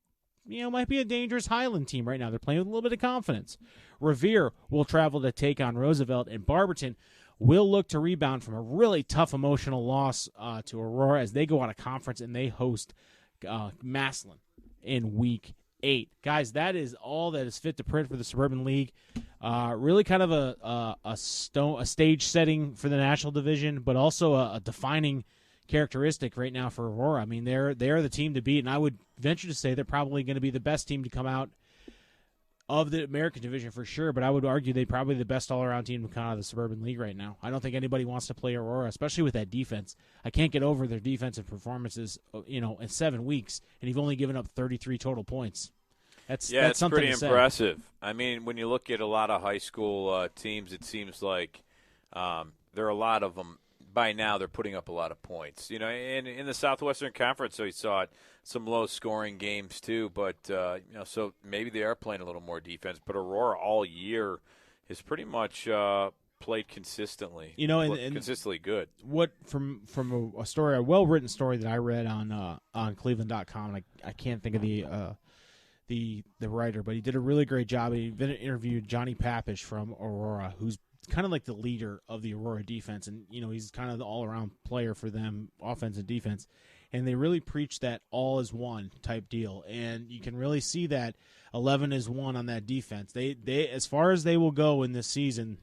might be a dangerous Highland team right now. They're playing with a little bit of confidence. Revere will travel to take on Roosevelt, and Barberton will look to rebound from a really tough emotional loss to Aurora as they go out of conference and they host Massillon in Week 8. Guys, that is all that is fit to print for the Suburban League. Really kind of a stage setting for the National Division, but also a defining characteristic right now for Aurora. I mean, they're the team to beat, and I would venture to say they're probably going to be the best team to come out of the American Division for sure, but I would argue they're probably the best all-around team to come out of the Suburban League right now. I don't think anybody wants to play Aurora, especially with that defense. I can't get over their defensive performances, in 7 weeks, and you've only given up 33 total points. That's something pretty to impressive. I mean, when you look at a lot of high school teams, it seems like there are a lot of them. By now, they're putting up a lot of points. And in the Southwestern Conference, so you saw some low-scoring games too. But so maybe they are playing a little more defense. But Aurora all year has pretty much played consistently. And consistently good. What from a story, a well-written story that I read on Cleveland.com. I can't think of the writer, but he did a really great job. He interviewed Johnny Papish from Aurora, who's kind of like the leader of the Aurora defense, and he's kind of the all-around player for them, offense and defense, and they really preach that all is one type deal, and you can really see that 11 is one on that defense. They as far as they will go in this season,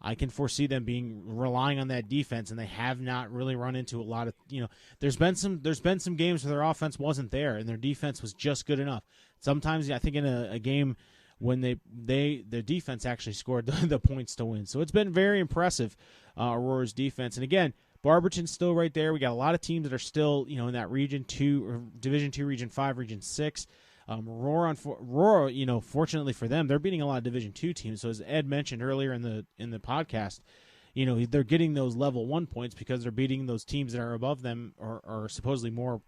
I can foresee them relying on that defense, and they have not really run into a lot of there's been some games where their offense wasn't there and their defense was just good enough. Sometimes I think in a game when their defense actually scored the points to win. So it's been very impressive, Aurora's defense. And again, Barberton's still right there. We got a lot of teams that are still, in that Region 2, or Division 2, Region 5, Region 6. Aurora, fortunately for them, they're beating a lot of Division 2 teams. So as Ed mentioned earlier in the podcast, they're getting those level 1 points because they're beating those teams that are above them or are supposedly more,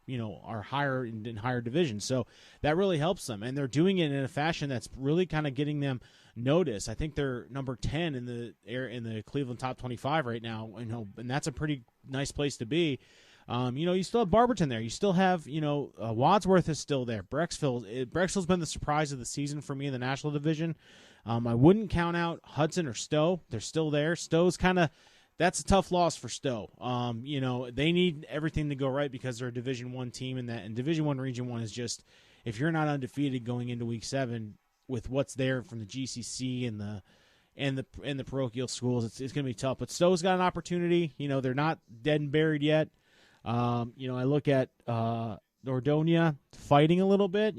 are higher in higher divisions. So that really helps them. And they're doing it in a fashion that's really kind of getting them notice. I think they're number 10 in the Cleveland top 25 right now, and that's a pretty nice place to be. You still have Barberton there. You still have, Wadsworth is still there. Brecksville's been the surprise of the season for me in the National Division. I wouldn't count out Hudson or Stowe. They're still there. Stowe's that's a tough loss for Stowe. They need everything to go right because they're a Division I team, and Division I Region 1 is just, if you're not undefeated going into Week 7 with what's there from the GCC and the parochial schools, it's going to be tough. But Stowe's got an opportunity. They're not dead and buried yet. I look at Nordonia fighting a little bit.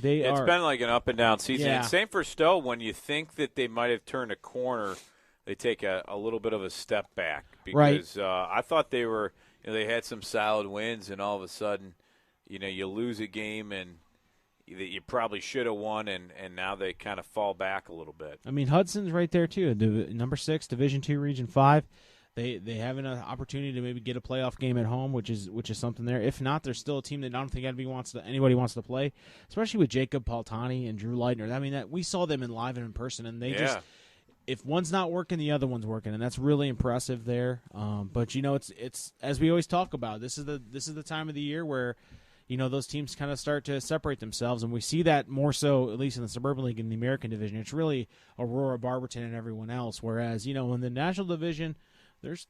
It's been like an up and down season. Yeah. And same for Stowe. When you think that they might have turned a corner, they take a little bit of a step back because I thought they were. They had some solid wins, and all of a sudden, you lose a game and you probably should have won, and now they kind of fall back a little bit. I mean, Hudson's right there too. Number 6, Division 2, Region 5. They have an opportunity to maybe get a playoff game at home, which is something there. If not, there's still a team that I don't think anybody wants to play, especially with Jacob Paltani and Drew Leitner. I mean, we saw them live and in person, and they just, if one's not working, the other one's working, and that's really impressive there. But it's as we always talk about. This is the time of the year where those teams kind of start to separate themselves, and we see that more so, at least in the Suburban League and the American Division. It's really Aurora, Barberton, and everyone else. Whereas in the National Division, there's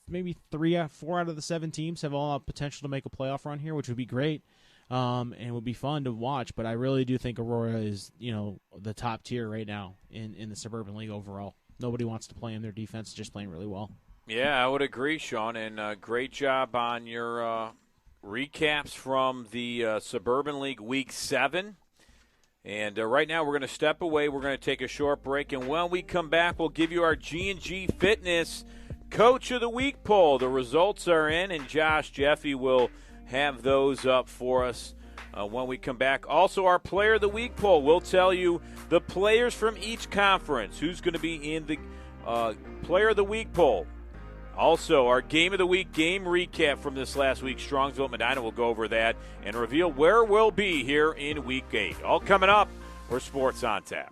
maybe 4 out of the 7 teams have all potential to make a playoff run here, which would be great and would be fun to watch. But I really do think Aurora is, the top tier right now in the Suburban League overall. Nobody wants to play them. Their defense is just playing really well. Yeah, I would agree, Sean, and great job on your recaps from the Suburban League Week 7. And right now we're going to step away. We're going to take a short break. And when we come back, we'll give you our G&G Fitness Coach of the Week poll. The results are in, and Josh Jeffy will have those up for us when we come back. Also, our Player of the Week poll. We'll tell you the players from each conference, who's going to be in the Player of the Week poll. Also, our Game of the Week game recap from this last week. Strongsville, Medina will go over that and reveal where we'll be here in Week 8. All coming up for Sports on Tap.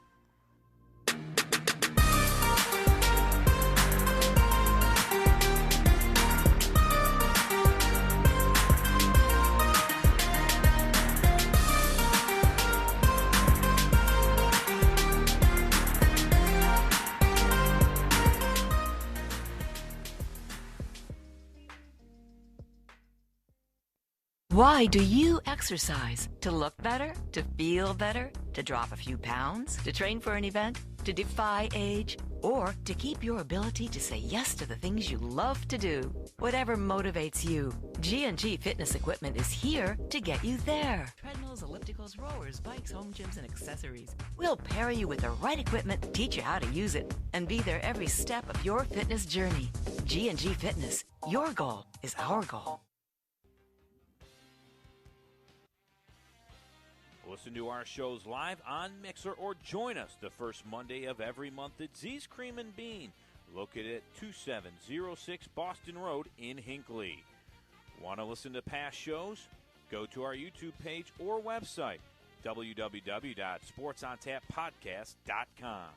Why do you exercise? To look better? To feel better? To drop a few pounds? To train for an event? To defy age? Or to keep your ability to say yes to the things you love to do? Whatever motivates you, G&G Fitness Equipment is here to get you there. Treadmills, ellipticals, rowers, bikes, home gyms, and accessories. We'll pair you with the right equipment, teach you how to use it, and be there every step of your fitness journey. G&G Fitness. Your goal is our goal. Listen to our shows live on Mixer or join us the first Monday of every month at Z's Cream and Bean, located at 2706 Boston Road in Hinckley. Want to listen to past shows? Go to our YouTube page or website, www.sportsontappodcast.com.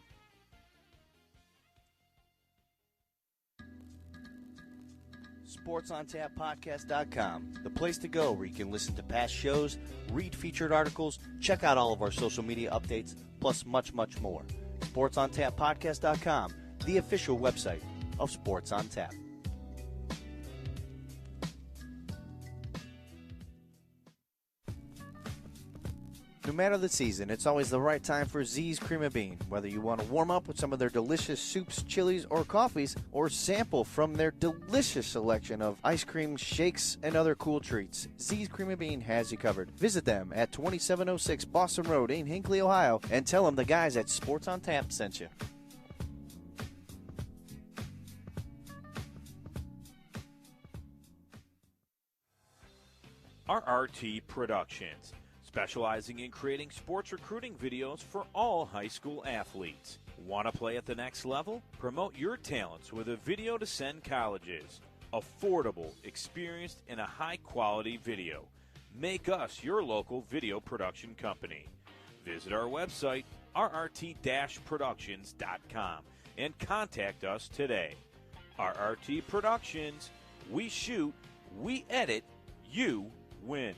SportsOnTapPodcast.com, the place to go where you can listen to past shows, read featured articles, check out all of our social media updates, plus much, much more. SportsOnTapPodcast.com, the official website of Sports on Tap. No matter the season, it's always the right time for Z's Cream and Bean. Whether you want to warm up with some of their delicious soups, chilies, or coffees, or sample from their delicious selection of ice cream, shakes, and other cool treats, Z's Cream and Bean has you covered. Visit them at 2706 Boston Road in Hinckley, Ohio, and tell them the guys at Sports on Tap sent you. RRT Productions, specializing in creating sports recruiting videos for all high school athletes. Want to play at the next level? Promote your talents with a video to send colleges. Affordable, experienced, and a high-quality video. Make us your local video production company. Visit our website, rrt-productions.com, and contact us today. RRT Productions, we shoot, we edit, you win.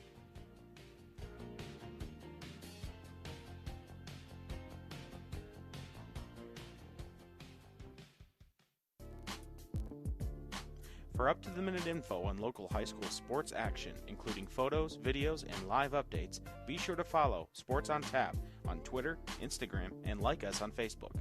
For up-to-the-minute info on local high school sports action, including photos, videos, and live updates, be sure to follow Sports on Tap on Twitter, Instagram, and like us on Facebook.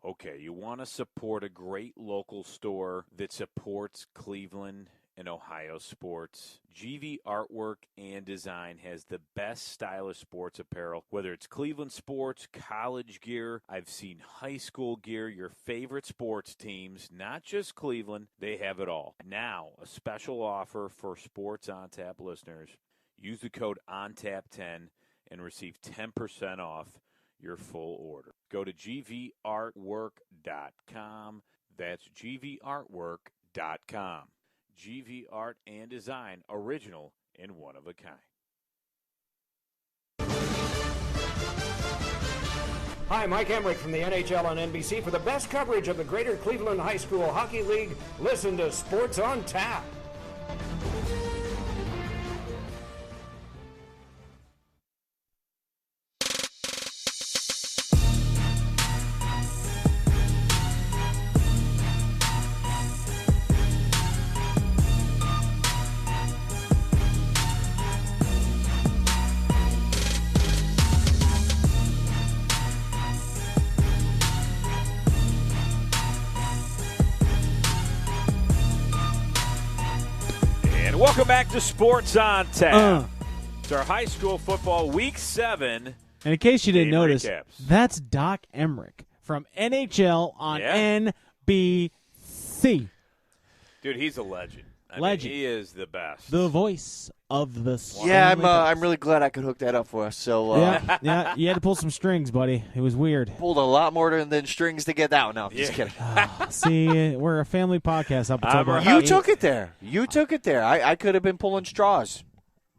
Okay, you want to support a great local store that supports Cleveland and Ohio sports. GV Artwork and Design has the best stylish sports apparel, whether it's Cleveland sports, college gear. I've seen high school gear, your favorite sports teams, not just Cleveland. They have it all. Now, a special offer for Sports on Tap listeners. Use the code ONTAP10 and receive 10% off your full order. Go to gvartwork.com. That's gvartwork.com. GV Art and Design, original and one of a kind. Hi, Mike Emmerich from the NHL on NBC. For the best coverage of the Greater Cleveland High School Hockey League, listen to Sports on Tap. Welcome back to Sports on Tap. It's our high school football Week 7. And in case you didn't game notice, recaps. that's Doc Emmerich from NHL on NBC. Dude, he's a legend. I Legend. mean, he is the best. The voice of the Yeah, Stanley Cups. I'm really glad I could hook that up for us. So yeah, you had to pull some strings, buddy. It was weird. pulled a lot more than strings to get that one. No, I'm just kidding. See, we're a family podcast up until about You 8. took it there. You took it there. I could have been pulling straws,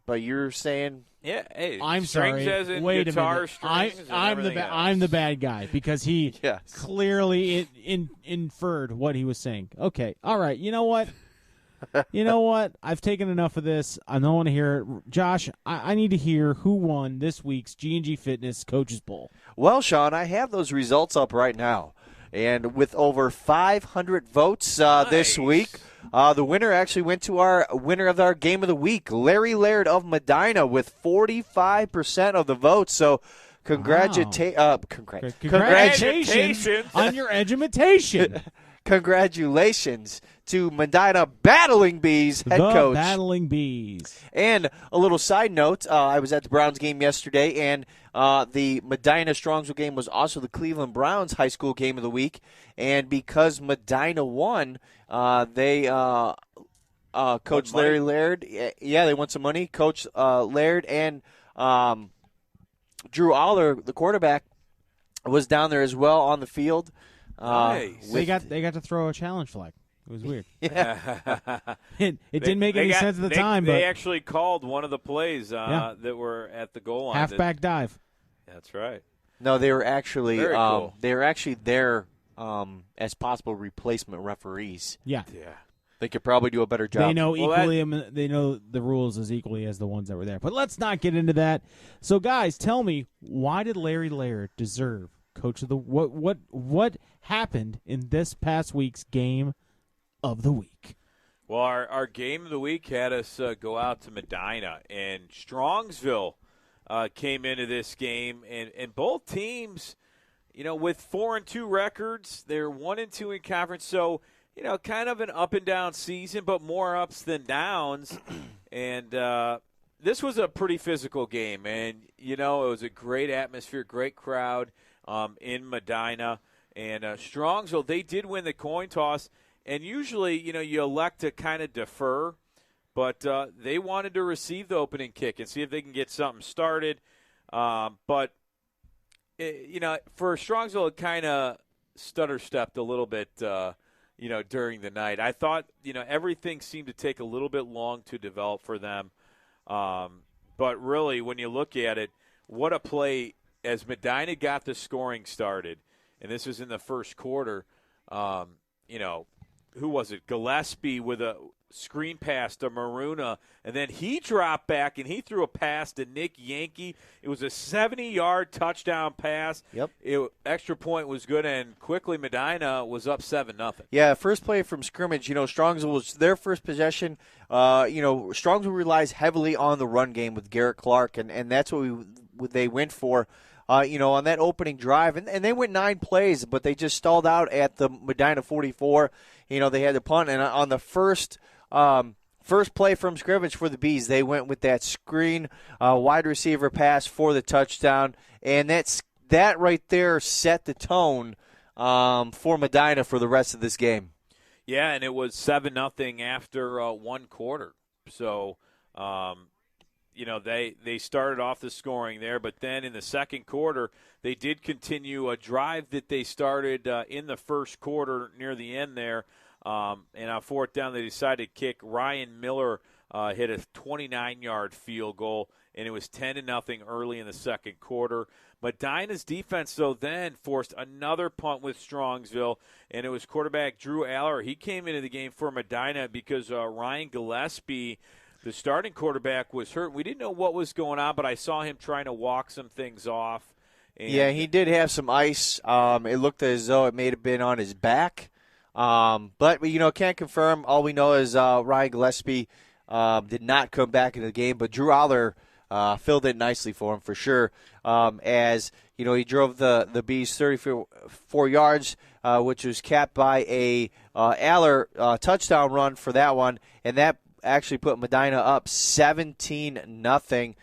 but you're saying Yeah, hey, I'm strings sorry. as in Wait guitar a minute. strings and I'm the everything else. I'm the bad guy because he Yes. clearly inferred what he was saying. Okay, all right. You know what? You know what? I've taken enough of this. I don't want to hear it. Josh, I need to hear who won this week's G&G Fitness Coaches Bowl. Well, Sean, I have those results up right now. And with over 500 votes this week, the winner actually went to our winner of our game of the week, Larry Laird of Medina, with 45% of the votes. So congratulations on your edumatation. Congratulations to Medina Battling Bees head The coach. Battling Bees. And a little side note, I was at the Browns game yesterday, and the Medina-Strongsville game was also the Cleveland Browns high school game of the week. And because Medina won, they Coach Larry Laird, they won some money. Coach Laird and Drew Aller, the quarterback, was down there as well on the field. Nice. They got to throw a challenge flag. It was weird. Yeah. It didn't make any sense at the time, They but actually called one of the plays that were at the goal line. halfback dive. That's right. No, they were actually Very cool. there as possible replacement referees. Yeah. They could probably do a better job. They know they know the rules as equally as the ones that were there. But let's not get into that. So, guys, tell me, why did Larry Laird deserve Coach of the what happened in this past week's game of the week? Well, our game of the week had us go out to Medina, and Strongsville came into this game, and both teams, with 4-2 records, they're 1-2 in conference, so kind of an up and down season, but more ups than downs, and this was a pretty physical game, and it was a great atmosphere, great crowd in Medina, and Strongsville, they did win the coin toss. And usually, you elect to kind of defer, but they wanted to receive the opening kick and see if they can get something started. But, for Strongsville, it kind of stutter-stepped a little bit, during the night. I thought, everything seemed to take a little bit long to develop for them. But really, when you look at it, what a play as Medina got the scoring started, and this was in the first quarter, who was it? Gillespie with a screen pass to Maruna, and then he dropped back and he threw a pass to Nick Yankee. It was a 70-yard touchdown pass. Yep. Extra point was good, and quickly Medina was up 7-0. Yeah, first play from scrimmage, Strongsville was their first possession. Strongsville relies heavily on the run game with Garrett Clark, and that's what they went for. On that opening drive. And they went 9 plays, but they just stalled out at the Medina 44. They had to punt. And on the first play from scrimmage for the Bees, they went with that screen wide receiver pass for the touchdown. And that right there set the tone for Medina for the rest of this game. Yeah, and it was 7-0 after one quarter. So, they started off the scoring there, but then in the second quarter, they did continue a drive that they started in the first quarter near the end there. And on fourth down, they decided to kick. Ryan Miller hit a 29-yard field goal, and it was 10-0 early in the second quarter. Medina's defense, though, then forced another punt with Strongsville, and it was quarterback Drew Aller. He came into the game for Medina because Ryan Gillespie, the starting quarterback, was hurt. We didn't know what was going on, but I saw him trying to walk some things off. Yeah, he did have some ice. It looked as though it may have been on his back. But can't confirm. All we know is Ryan Gillespie did not come back into the game, but Drew Aller filled it nicely for him for sure. As he drove the Bees 34 yards, which was capped by a Aller touchdown run for that one, and that actually put Medina up 17-0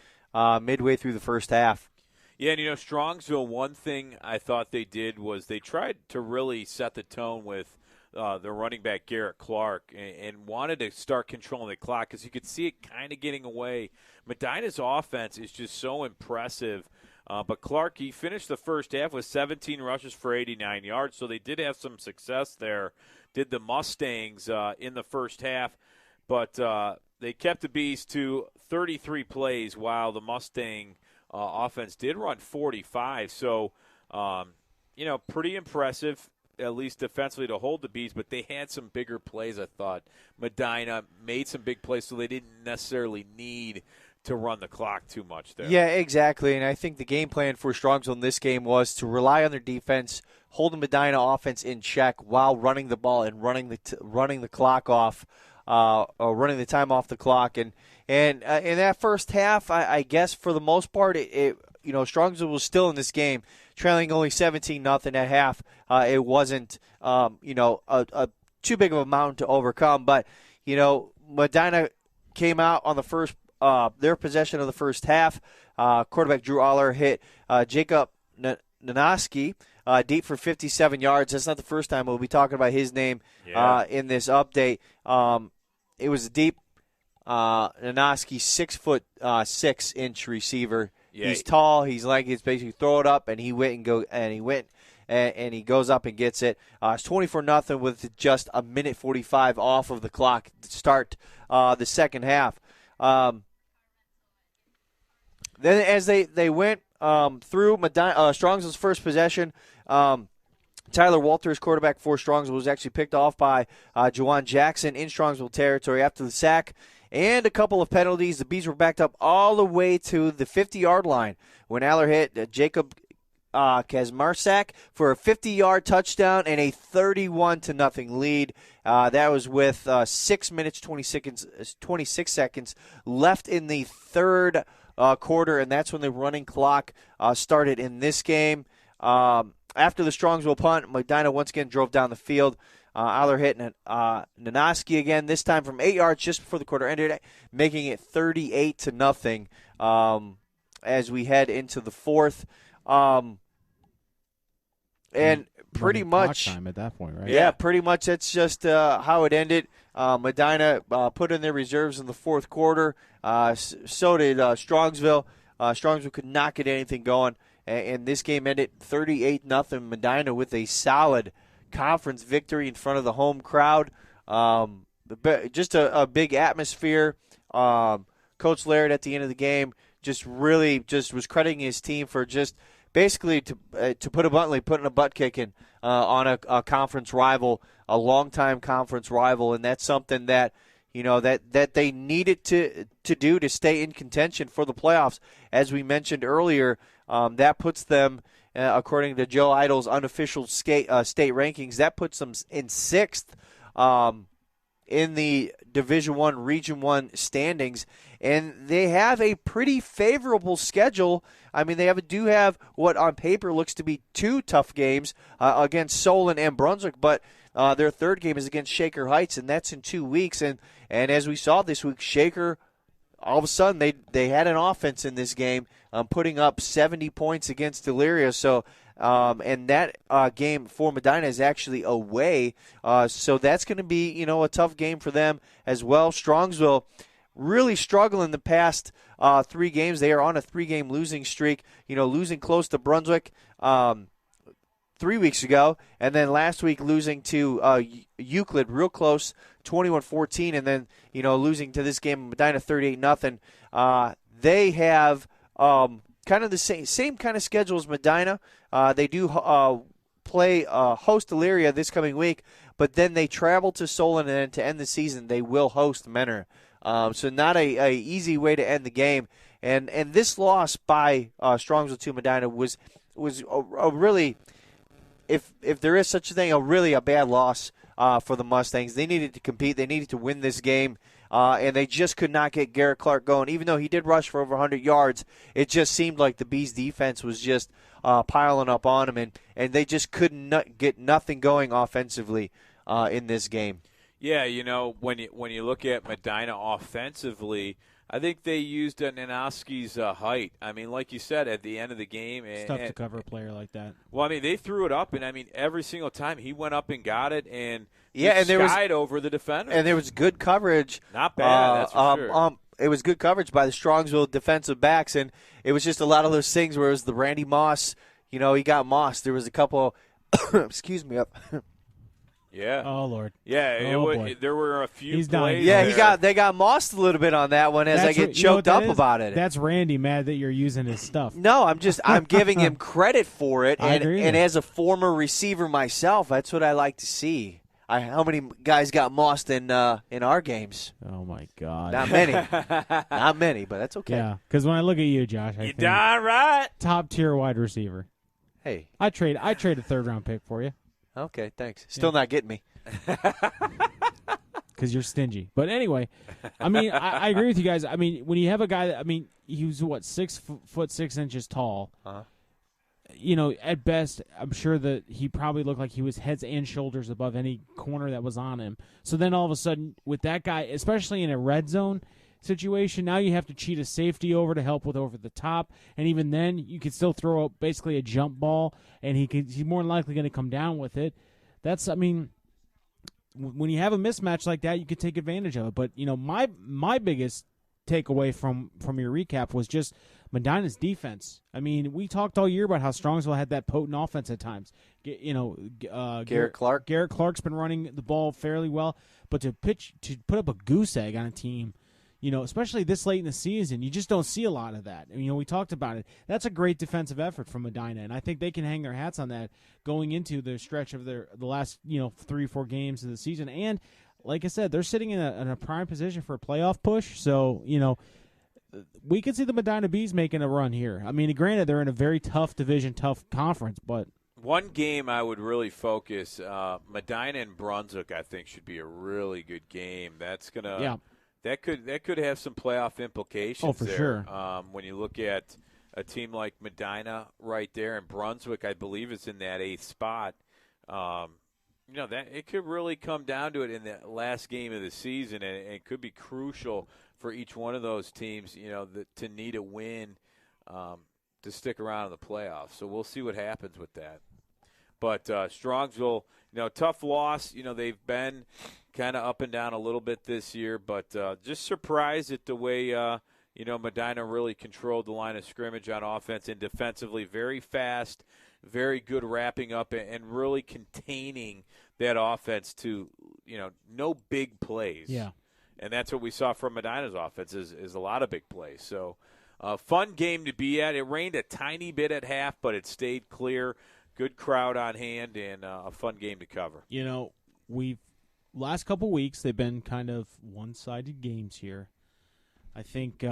midway through the first half. Yeah, and Strongsville, one thing I thought they did was they tried to really set the tone with their running back Garrett Clark and wanted to start controlling the clock because you could see it kind of getting away. Medina's offense is just so impressive. But Clark, he finished the first half with 17 rushes for 89 yards, so they did have some success there. Did the Mustangs in the first half, but they kept the Bees to 33 plays while the Mustang offense did run 45. So, pretty impressive, at least defensively, to hold the Bees, but they had some bigger plays, I thought. Medina made some big plays, so they didn't necessarily need to run the clock too much there. Yeah, exactly. And I think the game plan for Strongsville in this game was to rely on their defense, hold the Medina offense in check while running the ball and running the clock off, or running the time off the clock. And in that first half, I guess for the most part, Strongsville was still in this game, trailing only 17-0 at half. It wasn't a too big of a mountain to overcome. But Medina came out on the first. Their possession of the first half. Quarterback Drew Aller hit Jacob Nanaski deep for 57 yards. That's not the first time we'll be talking about his name in this update. It was a deep Nanaski 6'6" receiver. Yeah. He's tall. He's basically throw it up, and he goes up and gets it. It's 24-0 with just a minute 45 off of the clock to start the second half. Then as they went through Strongsville's first possession, Tyler Walters, quarterback for Strongsville, was actually picked off by Juwan Jackson in Strongsville territory after the sack and a couple of penalties. The Bees were backed up all the way to the 50-yard line when Aller hit Jacob Kazmarsak for a 50-yard touchdown and a 31-0 lead. That was with 6 minutes 26 seconds left in the third quarter, and that's when the running clock started in this game. After the Strongsville punt, Medina once again drove down the field. Aller hit Nanaski again, this time from 8 yards just before the quarter ended, making it 38-0 as we head into the fourth. And pretty much time at that point, right? Yeah, pretty much that's just how it ended. Medina put in their reserves in the fourth quarter. So did Strongsville. Strongsville could not get anything going, and this game ended 38-0. Medina with a solid conference victory in front of the home crowd. Just a big atmosphere. Coach Laird at the end of the game just was crediting his team for just basically, to put it bluntly, putting a butt kicking on a conference rival, a longtime conference rival, and that's something that that they needed to do to stay in contention for the playoffs. As we mentioned earlier, that puts them, according to Joe Idle's unofficial state rankings, that puts them in sixth in the Division I, Region I standings, and they have a pretty favorable schedule. I mean, they do have what on paper looks to be two tough games against Solon and Brunswick, but their third game is against Shaker Heights, and that's in 2 weeks. And as we saw this week, Shaker, all of a sudden, they had an offense in this game, putting up 70 points against Elyria. So, and that game for Medina is actually away. So that's going to be, a tough game for them as well. Strongsville really struggling the past 3 games. They are on a 3-game losing streak, losing close to Brunswick 3 weeks ago, and then last week losing to Euclid real close, 21-14, and then, losing to this game, Medina 38-0. They have kind of the same kind of schedule as Medina. They do host Elyria this coming week, but then they travel to Solon, and then to end the season, they will host Menor. So not a easy way to end the game. And this loss by Strongsville to Medina was a really, if there is such a thing, a bad loss for the Mustangs. They needed to compete. They needed to win this game, and they just could not get Garrett Clark going. Even though he did rush for over 100 yards, it just seemed like the Bees' defense was just piling up on him, and they just couldn't get nothing going offensively in this game. Yeah, when you look at Medina offensively, I think they used Nanoski's height. I mean, like you said, at the end of the game. It's tough to cover a player like that. Well, I mean, they threw it up, and, I mean, every single time he went up and got it and there was skied over the defender. And there was good coverage. Not bad, that's for sure. It was good coverage by the Strongsville defensive backs, and it was just a lot of those things where it was the Randy Moss, he got mossed. There was a couple, excuse me, Yeah. Oh, Lord. Yeah, there were a few He's plays. dying. Yeah, they got mossed a little bit on that one as I get choked up about it. That's Randy mad that you're using his stuff. No, I'm giving him credit for it, I agree. And as a former receiver myself, that's what I like to see. How many guys got mossed in our games? Oh, my God. Not many. Not many, but that's okay. Yeah, because when I look at you, Josh, I You think darn right. top-tier wide receiver. Hey. I trade a third-round pick for you. Okay, thanks. Still not getting me. Because you're stingy. But anyway, I mean, I agree with you guys. I mean, when you have a guy that, I mean, he was, 6'6" tall. Uh-huh. At best, I'm sure that he probably looked like he was heads and shoulders above any corner that was on him. So then all of a sudden, with that guy, especially in a red zone situation, now you have to cheat a safety over to help with over the top. And even then, you can still throw up basically a jump ball, and he's more than likely going to come down with it. That's, I mean, when you have a mismatch like that, you could take advantage of it. But, my biggest takeaway from your recap was just Medina's defense. I mean, we talked all year about how Strongsville had that potent offense at times. Garrett Clark. Garrett Clark's been running the ball fairly well, but to put up a goose egg on a team, especially this late in the season, you just don't see a lot of that. We talked about it. That's a great defensive effort from Medina, and I think they can hang their hats on that going into the stretch of the last 3 or 4 games of the season. And like I said, they're sitting in a prime position for a playoff push. So we could see the Medina Bees making a run here. I mean, granted, they're in a very tough division, tough conference, but one game I would really focus, Medina and Brunswick, I think, should be a really good game. That's gonna. Yeah. That could have some playoff implications. Oh, for there. sure. When you look at a team like Medina right there, and Brunswick, I believe, is in that 8th spot. That it could really come down to it in the last game of the season, and it could be crucial for each one of those teams. To need a win to stick around in the playoffs. So we'll see what happens with that. But Strongsville, tough loss. They've been kind of up and down a little bit this year, but just surprised at the way Medina really controlled the line of scrimmage on offense and defensively. Very fast, very good wrapping up and really containing that offense to no big plays. Yeah, and that's what we saw from Medina's offense is a lot of big plays. So fun game to be at. It rained a tiny bit at half, but it stayed clear. Good crowd on hand and a fun game to cover. We've last couple weeks they've been kind of one-sided games here. I think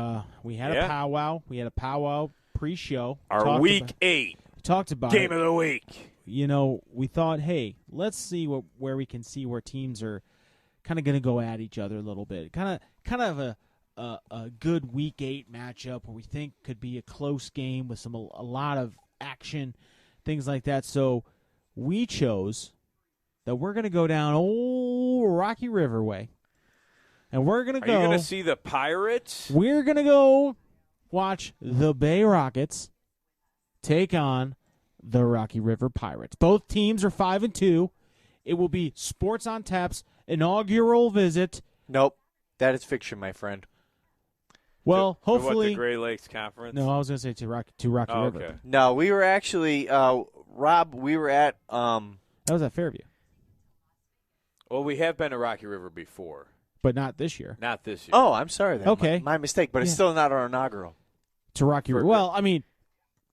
we had a powwow. We had a powwow pre-show. Our week 8 talked about game of the week. We thought, hey, let's see where we can see where teams are kind of going to go at each other a little bit. Kind of a good week 8 matchup where we think could be a close game with a lot of action. Things like that. So we chose that we're going to go down old Rocky River way. And we're going to go. Are you going to see the Pirates? We're going to go watch the Bay Rockets take on the Rocky River Pirates. Both teams are 5-2. It will be Sports on Tap's inaugural visit. Nope. That is fiction, my friend. Well, to hopefully. the Great Lakes Conference? No, I was going to say to Rocky River. Okay. No, we were actually, Rob, we were at. That was at Fairview. Well, we have been to Rocky River before. But not this year. Not this year. Oh, I'm sorry then. Okay. My mistake, but it's still not our inaugural. To Rocky River. Well, I mean,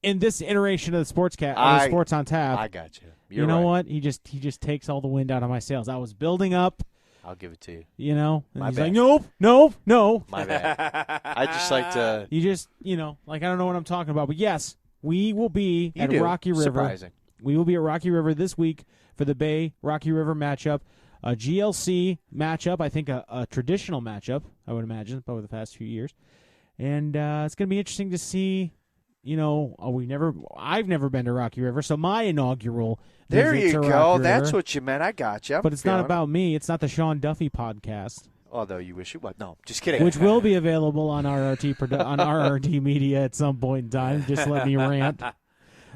in this iteration of the Sports on Tap. I got you. You know what? He just takes all the wind out of my sails. I was building up. I'll give it to you. And My he's bad. like, no. My bad. I just like to. You just, I don't know what I'm talking about. But yes, we will be at Rocky River. Surprising. We will be at Rocky River this week for the Bay Rocky River matchup. A GLC matchup, I think a traditional matchup, I would imagine, over the past few years. And it's going to be interesting to see I've never been to Rocky River, so my inaugural There visit you to go. Rocky That's River, what you meant. I got you. but it's not about me. It's not the Sean Duffy podcast, Although you wish it was. No, just kidding. which will be available on on RRT Media at some point in time. Just let me rant.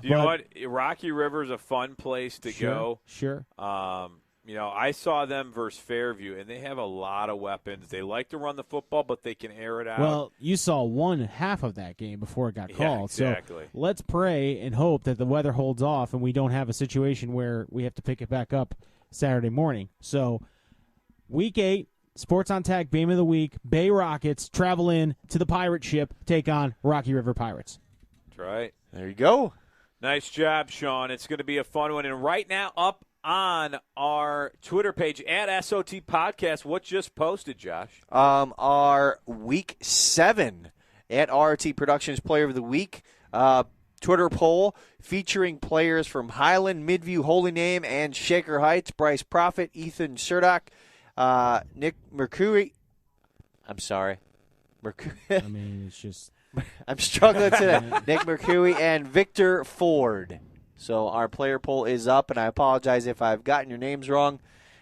You know what? Rocky River is a fun place to go. Sure. I saw them versus Fairview, and they have a lot of weapons. They like to run the football, but they can air it out. Well, you saw one half of that game before it got called. Exactly. So let's pray and hope that the weather holds off and we don't have a situation where we have to pick it back up Saturday morning. So Week 8, Sports on Tag, Game of the Week, Bay Rockets travel in to the pirate ship, take on Rocky River Pirates. That's right. There you go. Nice job, Sean. It's going to be a fun one. And right now, up on our Twitter page at SOT Podcast, what just posted, Josh? Our Week 7 at RT Productions Player of the Week Twitter poll featuring players from Highland, Midview, Holy Name, and Shaker Heights. Bryce Profit, Ethan Surdock, Nick Mercury. I'm sorry. I mean, it's just... I'm struggling today. Nick Mercury and Victor Ford. So our player poll is up, and I apologize if I've gotten your names wrong.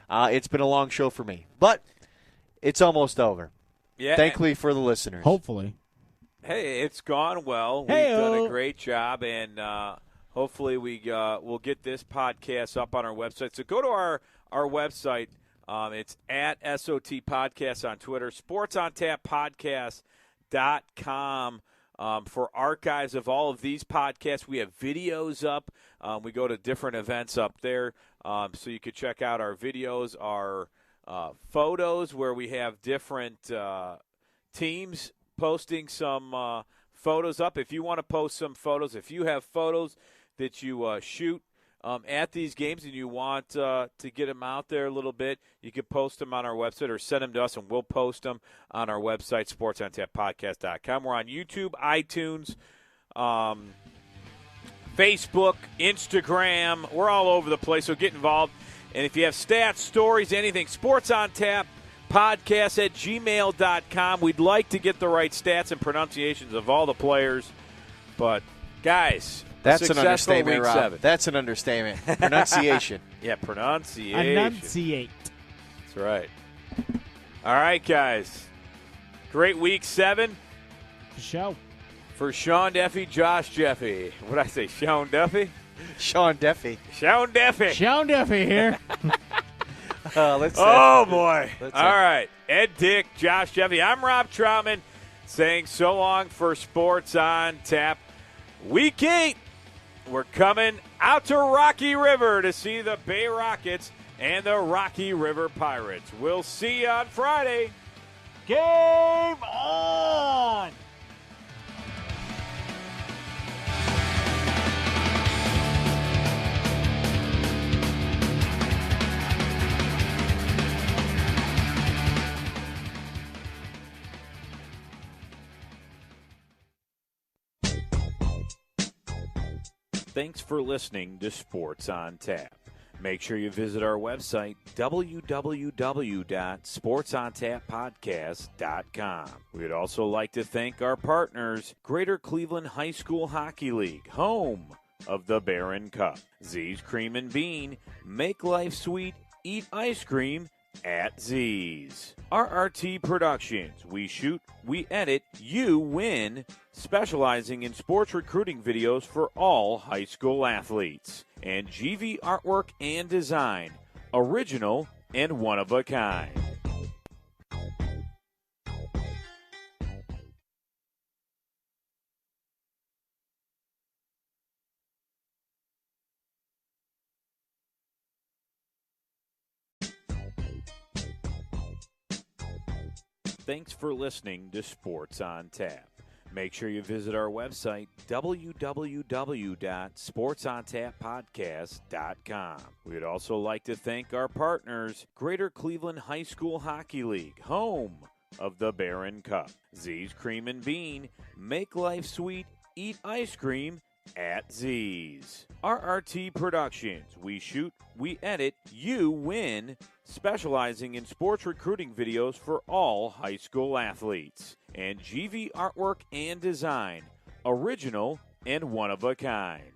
It's been a long show for me, but it's almost over. Yeah. Thankfully for the listeners. Hopefully. Hey, it's gone well. Hey-o. We've done a great job, and hopefully we'll get this podcast up on our website. So go to our website. It's at SOT Podcast on Twitter, sportsontap.podcast.com. For archives of all of these podcasts, we have videos up. We go to different events up there, so you could check out our videos, our photos, where we have different teams posting some photos up. If you want to post some photos, if you have photos that you shoot at these games and you want to get them out there a little bit, you can post them on our website or send them to us, and we'll post them on our website, sportsontappodcast.com. We're on YouTube, iTunes, Facebook, Instagram. We're all over the place, so get involved. And if you have stats, stories, anything, sportsontap podcast at gmail.com. We'd like to get the right stats and pronunciations of all the players. But, guys, that's an understatement, Week Rob. 7. That's an understatement. Pronunciation. Yeah, pronunciation. Enunciate. That's right. All right, guys. Great Week 7. Show. For Sean Duffy, Josh Jeffy. What did I say, Sean Duffy? Sean Duffy. Sean Duffy. Sean Duffy here. Oh, boy. All right. Ed Dick, Josh Jeffy. I'm Rob Troutman saying so long for Sports on Tap. Week 8. We're coming out to Rocky River to see the Bay Rockets and the Rocky River Pirates. We'll see you on Friday. Game on! Thanks for listening to Sports on Tap. Make sure you visit our website, www.sportsontappodcast.com. We'd also like to thank our partners, Greater Cleveland High School Hockey League, home of the Barron Cup. Z's Cream and Bean, make life sweet, eat ice cream at Z's. RRT Productions, we shoot, we edit, you win, specializing in sports recruiting videos for all high school athletes. And GV Artwork and Design, original and one of a kind. Thanks for listening to Sports on Tap. Make sure you visit our website, www.sportsontappodcast.com. We'd also like to thank our partners, Greater Cleveland High School Hockey League, home of the Barron Cup. Z's Cream and Bean, make life sweet, eat ice cream at Z's. RRT Productions, we shoot, we edit, you win, specializing in sports recruiting videos for all high school athletes. And GV Artwork and Design, original and one of a kind.